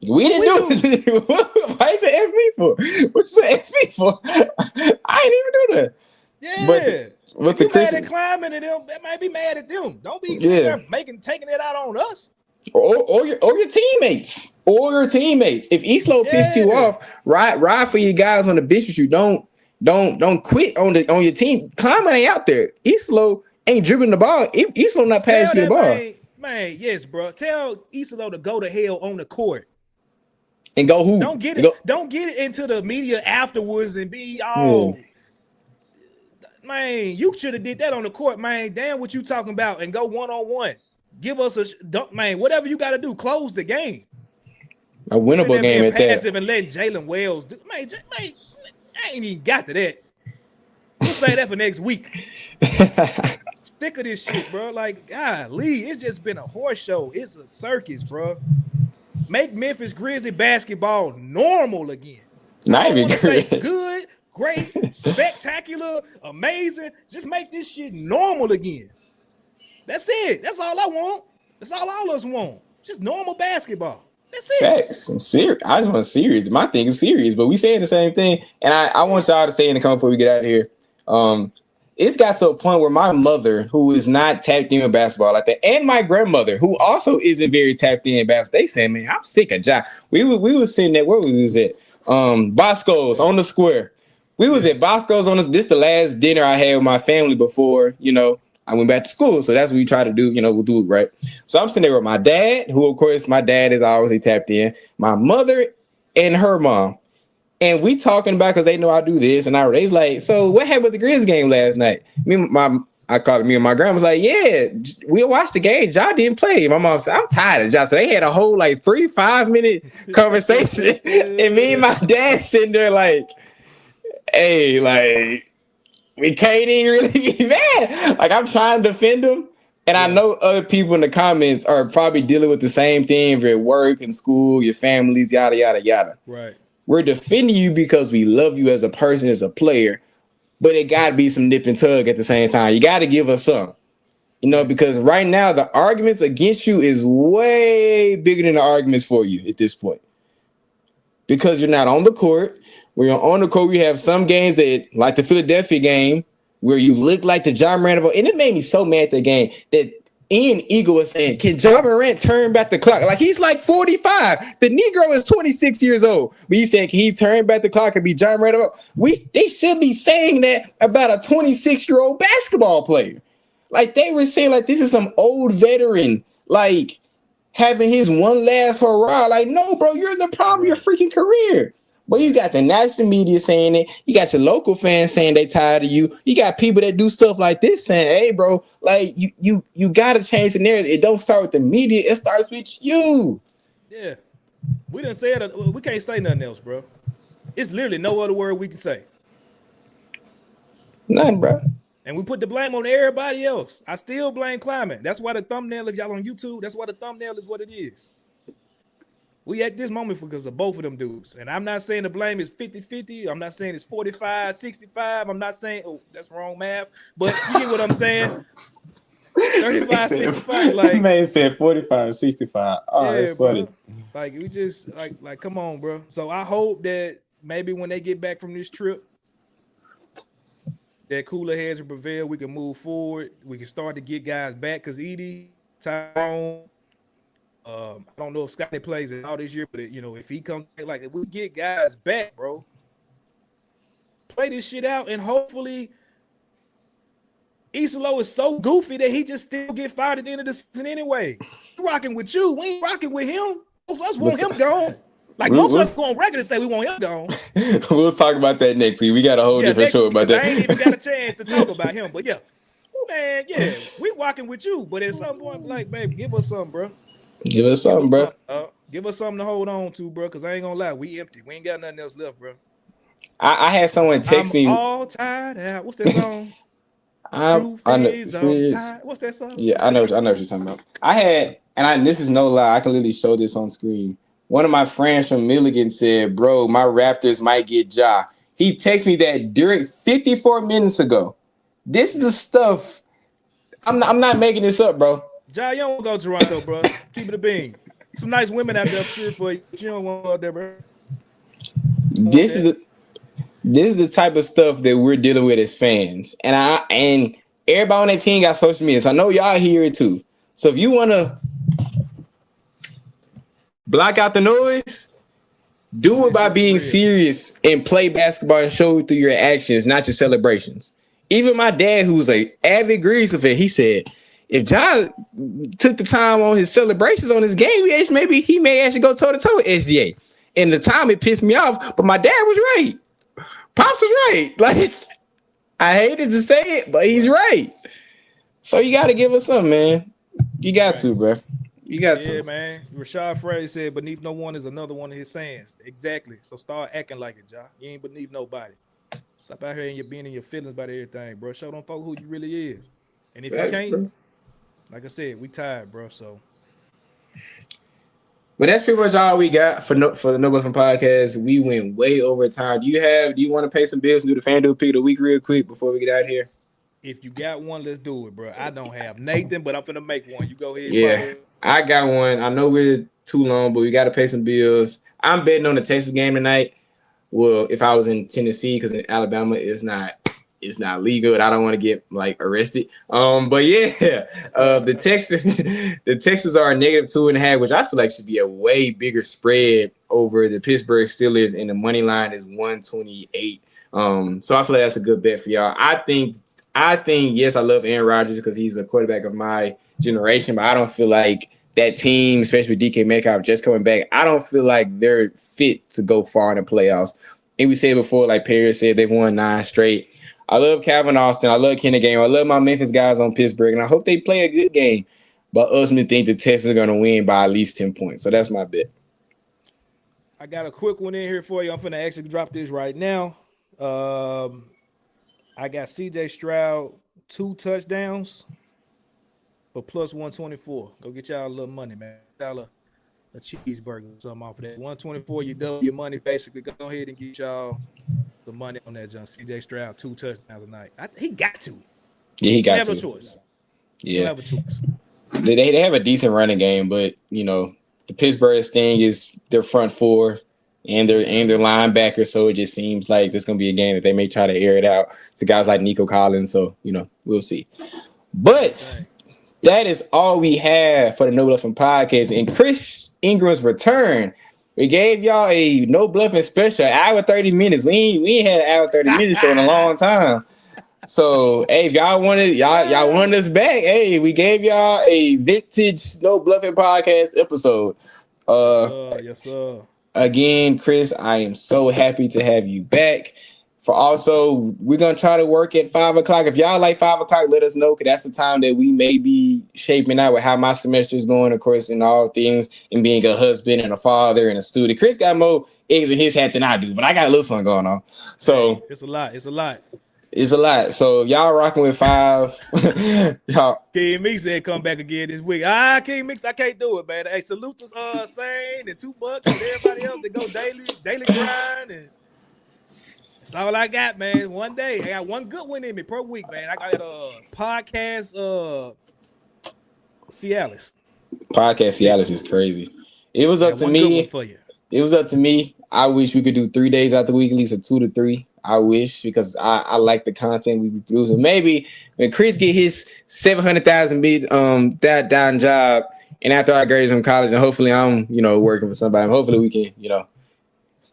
we didn't do it. Why you say F me for? What you say F me for? I didn't even do that. Yeah. But Look to you mad at Chris climbing and them, that might be mad at them. Don't be sitting there taking it out on us. or your teammates. Or your teammates. If Islo pissed you off, ride for your guys on the bench with you. Don't quit on your team. Climbing ain't out there. Islo ain't dribbling the ball. Islo not passing you the ball. Man, yes, bro. Tell Islo to go to hell on the court. And go who? Don't get it into the media afterwards and be all man, you should have did that on the court, man. Damn what you talking about and go one-on-one. Give us man, whatever you got to do, close the game. A winnable game at that. Passive and letting Jalen Wells do. Man, I ain't even got to that. We'll say that for next week. Sick of this shit, bro. Like, golly, it's just been a horse show. It's a circus, bro. Make Memphis Grizzly basketball normal again. Not even good, great, spectacular, amazing. Just make this shit normal again. That's it. That's all I want. That's all of us want. Just normal basketball. That's it. Facts. I'm serious. I just want serious. My thing is serious, but we saying the same thing. And I want y'all to say in the comment before we get out of here. It's got to a point where my mother, who is not tapped in with basketball like that, and my grandmother, who also isn't very tapped in basketball, they say, man, I'm sick of Ja. We was sitting there, where was this at? Bosco's on the square. We was at Bosco's on this the last dinner I had with my family before, I went back to school. So that's what we try to do, we'll do it right. So I'm sitting there with my dad, who, of course, my dad is always tapped in, my mother and her mom. And we talking about, because they know I do this, and they's like, so what happened with the Grizz game last night? I called me and my grandma was like, yeah, we watched the game. Ja didn't play. My mom said, I'm tired of Ja. So they had a whole 3-5 minute conversation. And me and my dad sitting there like, hey, we can't even really be mad. I'm trying to defend them. And I know other people in the comments are probably dealing with the same thing at work and school, your families, yada, yada, yada. Right. We're defending you because we love you as a person, as a player, but it got to be some nip and tug at the same time. You got to give us some, because right now the arguments against you is way bigger than the arguments for you at this point. Because you're not on the court. When you're on the court, we have some games that, like the Philadelphia game, where you look like the John Morant of, and it made me so mad that game that Ian Eagle was saying, can John Morant turn back the clock? He's 45. The Negro is 26 years old. But he's saying, can he turn back the clock and be John Morant? They should be saying that about a 26-year-old basketball player. They were saying, this is some old veteran, having his one last hurrah. No, bro, you're the problem of your freaking career. But you got the national media saying it. You got your local fans saying they tired of you. You got people that do stuff like this saying, hey, bro, you got to change the narrative. It don't start with the media. It starts with you. Yeah. We didn't say it. We can't say nothing else, bro. It's literally no other word we can say. Nothing, bro. And we put the blame on everybody else. I still blame climate. That's why the thumbnail, if y'all on YouTube, that's why the thumbnail is what it is. We at this moment because of both of them dudes. And I'm not saying the blame is 50-50. I'm not saying it's 45-65. I'm not saying, that's wrong math. But you get what I'm saying? 35-65. Man said 45-65. Oh, yeah, that's funny. Bro. We just, come on, bro. So I hope that maybe when they get back from this trip, that cooler heads will prevail. We can move forward. We can start to get guys back because Edie, Tyrone, I don't know if Scotty plays it all this year, but if he comes back, if we get guys back, bro, play this shit out, and hopefully Isolo is so goofy that he just still get fired at the end of the season anyway. We're rocking with you, we ain't rocking with him. Most of us want him gone. Most of us go on record and say we want him gone. We'll talk about that next week. We got a whole different show about that. I ain't even got a chance to talk about him, but man, we rocking with you. But at some point, baby, give us something, bro. Give us something, bro. Give us something to hold on to, bro, because I ain't gonna lie, we empty. We ain't got nothing else left, bro. I had someone text me. All tired out. What's that song? I know. What's that song? Yeah, I know what you're talking about. This is no lie. I can literally show this on screen. One of my friends from Milligan said, bro, my Raptors might get Ja. He texted me that during 54 minutes ago. This is the stuff. I'm not making this up, bro. Ja, you don't go to Toronto, bro. Keep it a bean. Some nice women out there cheer for you. You don't want out there, bro. This is the type of stuff that we're dealing with as fans. And everybody on that team got social media. So I know y'all hear it too. So if you want to block out the noise, do it by being serious and play basketball and show it through your actions, not your celebrations. Even my dad, who's an avid Grizz fan, he said, if John took the time on his celebrations on his game, maybe he may actually go toe-to-toe with SGA. And the time it pissed me off, but my dad was right. Pops was right. Like, I hated to say it, but he's right. So you got to give us something, man. You got to, bro. You got to. Yeah, man. Rashad Phrase said, beneath no one is another one of his sayings. Exactly. So start acting like it, y'all. You ain't beneath nobody. Stop out here and you're being in your feelings about everything, bro. Show them folks who you really is. And if you can't, bro, like I said, we tired, bro. So. But that's pretty much all we got for the No Bluffin podcast. We went way over time. Do you want to pay some bills and do the FanDuel pick of the week real quick before we get out of here? If you got one, let's do it, bro. I don't have Nathan, but I'm finna make one. You go ahead. Yeah, I got one. I know we're too long, but we got to pay some bills. I'm betting on the Texas game tonight. Well, if I was in Tennessee, because in Alabama it's not legal, and I don't want to get like arrested. But yeah, the Texans are a -2.5, which I feel like should be a way bigger spread over the Pittsburgh Steelers, and the money line is 128. So I feel like that's a good bet for y'all. I think yes, I love Aaron Rodgers because he's a quarterback of my generation, but I don't feel like that team, especially with DK Metcalf just coming back, I don't feel like they're fit to go far in the playoffs. And we said before, like Perry said, they've won 9 straight. I love Calvin Austin. I love Kenny Gainwell. I love my Memphis guys on Pittsburgh, and I hope they play a good game. But ultimately think the Texans are going to win by at least 10 points. So that's my bet. I got a quick one in here for you. I'm going to actually drop this right now. I got CJ Stroud 2 touchdowns for plus 124. Go get y'all a little money, man. $1 a cheeseburger, something off of that. 124, you double your money basically. Go ahead and get y'all the money on that, John. CJ Stroud 2 touchdowns tonight. He got to. Yeah, he got to. Have a choice. Yeah, have a choice. They have a decent running game, but the Pittsburgh thing is their front four and their linebacker. So it just seems like this gonna be a game that they may try to air it out to guys like Nico Collins. So we'll see. But that is all we have for the No Bluffin podcast and Chris Ingram's return. We gave y'all a No Bluffin special, hour 30 minutes. We ain't had an hour 30 minutes show in a long time. So hey, if y'all wanted us back, hey, we gave y'all a vintage No Bluffin podcast episode. Yes, sir. Again, Chris, I am so happy to have you back. We're gonna try to work at 5:00. If y'all like 5:00, let us know, because that's the time that we may be shaping out with how my semester is going, of course, in all things, and being a husband and a father and a student. Chris got more eggs in his hat than I do, but I got a little something going on. So it's a lot. It's a lot. So y'all rocking with 5. Y'all. King Meeks said come back again this week. King Meeks, I can't do it, man. Hey, salute to Sane and 2 Bucks and everybody else that go daily grind, and that's all I got, man. One day I got one good one in me per week, man. I got podcast Cialis. Podcast Cialis is crazy. It was up to me. It was up to me. I wish we could do 3 days out the week, at least a 2 to 3. I wish, because I like the content we be producing. Maybe when Chris get his $700,000 down job, and after I graduate from college, and hopefully I'm working for somebody, hopefully we can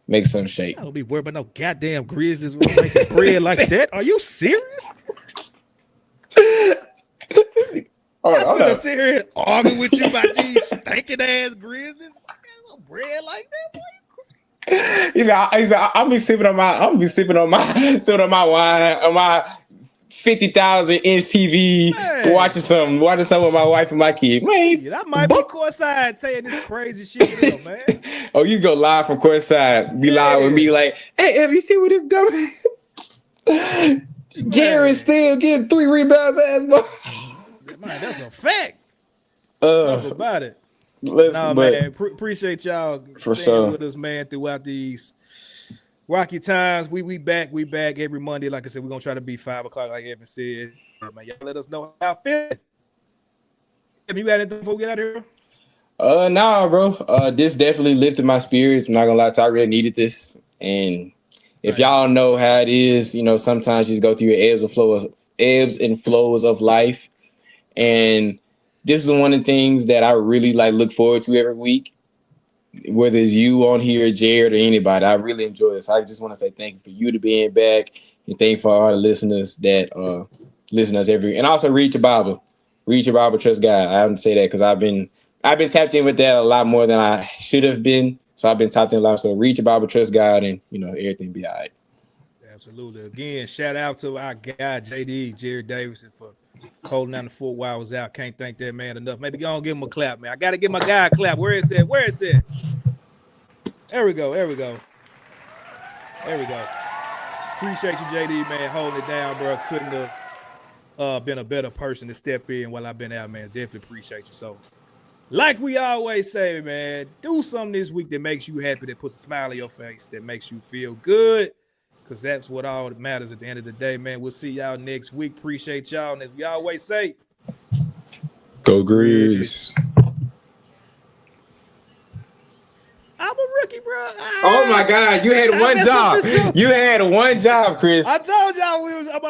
make some shape. I don't be worried about no goddamn Grizzlies making bread like that. Are you serious? I'm gonna sit here and argue with you about these stinking ass Grizzlies. I got no bread like that, boy. He's like, I'll be sipping on my wine on my 50,000-inch TV, watching something with my wife and my kid. Man, I might be courtside saying this crazy shit, though, man. Oh, you go live from courtside, be live with me like, hey, have you seen what this dumb Jared still getting 3 rebounds, ass boy? Man, that's a fact. Talk about it. Man, appreciate y'all for staying with us, man, throughout these rocky times. We back every Monday. Like I said, we're gonna try to be 5:00, like Evan said. Man, y'all let us know how fit. Have you got anything before we get out of here? Nah, bro. This definitely lifted my spirits. I'm not gonna lie to you, I really needed this. And if y'all know how it is, sometimes you just go through your ebbs and flows of life. And this is one of the things that I really look forward to every week. Whether it's you on here, Jared, or anybody, I really enjoy this. I just want to say thank you for you to being back, and thank you for all the listeners that listen to us every week. And also read your Bible. Read your Bible, trust God. I have to say that because I've been tapped in with that a lot more than I should have been. So I've been tapped in a lot. So read your Bible, trust God, and everything be all right. Absolutely. Again, shout out to our guy JD, Jared Davidson, for holding down the fort while I was out. Can't thank that man enough. Maybe go on, give him a clap, man. I got to give my guy a clap. Where is it? Where is it? There we go. There we go. There we go. Appreciate you, JD, man, holding it down, bro. Couldn't have been a better person to step in while I've been out, man. Definitely appreciate you. So, like we always say, man, do something this week that makes you happy, that puts a smile on your face, that makes you feel good, because that's what all that matters at the end of the day, man. We'll see y'all next week. Appreciate y'all. And as we always say, go Grizz. I'm a rookie, bro. Oh my God, you had one job. You had one job, Chris. I told y'all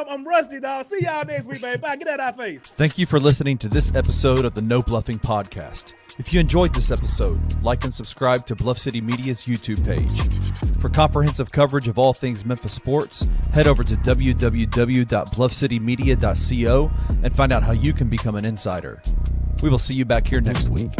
I'm rusty, dog. See y'all next week, baby. Bye. Get out of our face. Thank you for listening to this episode of the No Bluffing Podcast. If you enjoyed this episode, like and subscribe to Bluff City Media's YouTube page. For comprehensive coverage of all things Memphis sports, head over to www.bluffcitymedia.co and find out how you can become an insider. We will see you back here next week.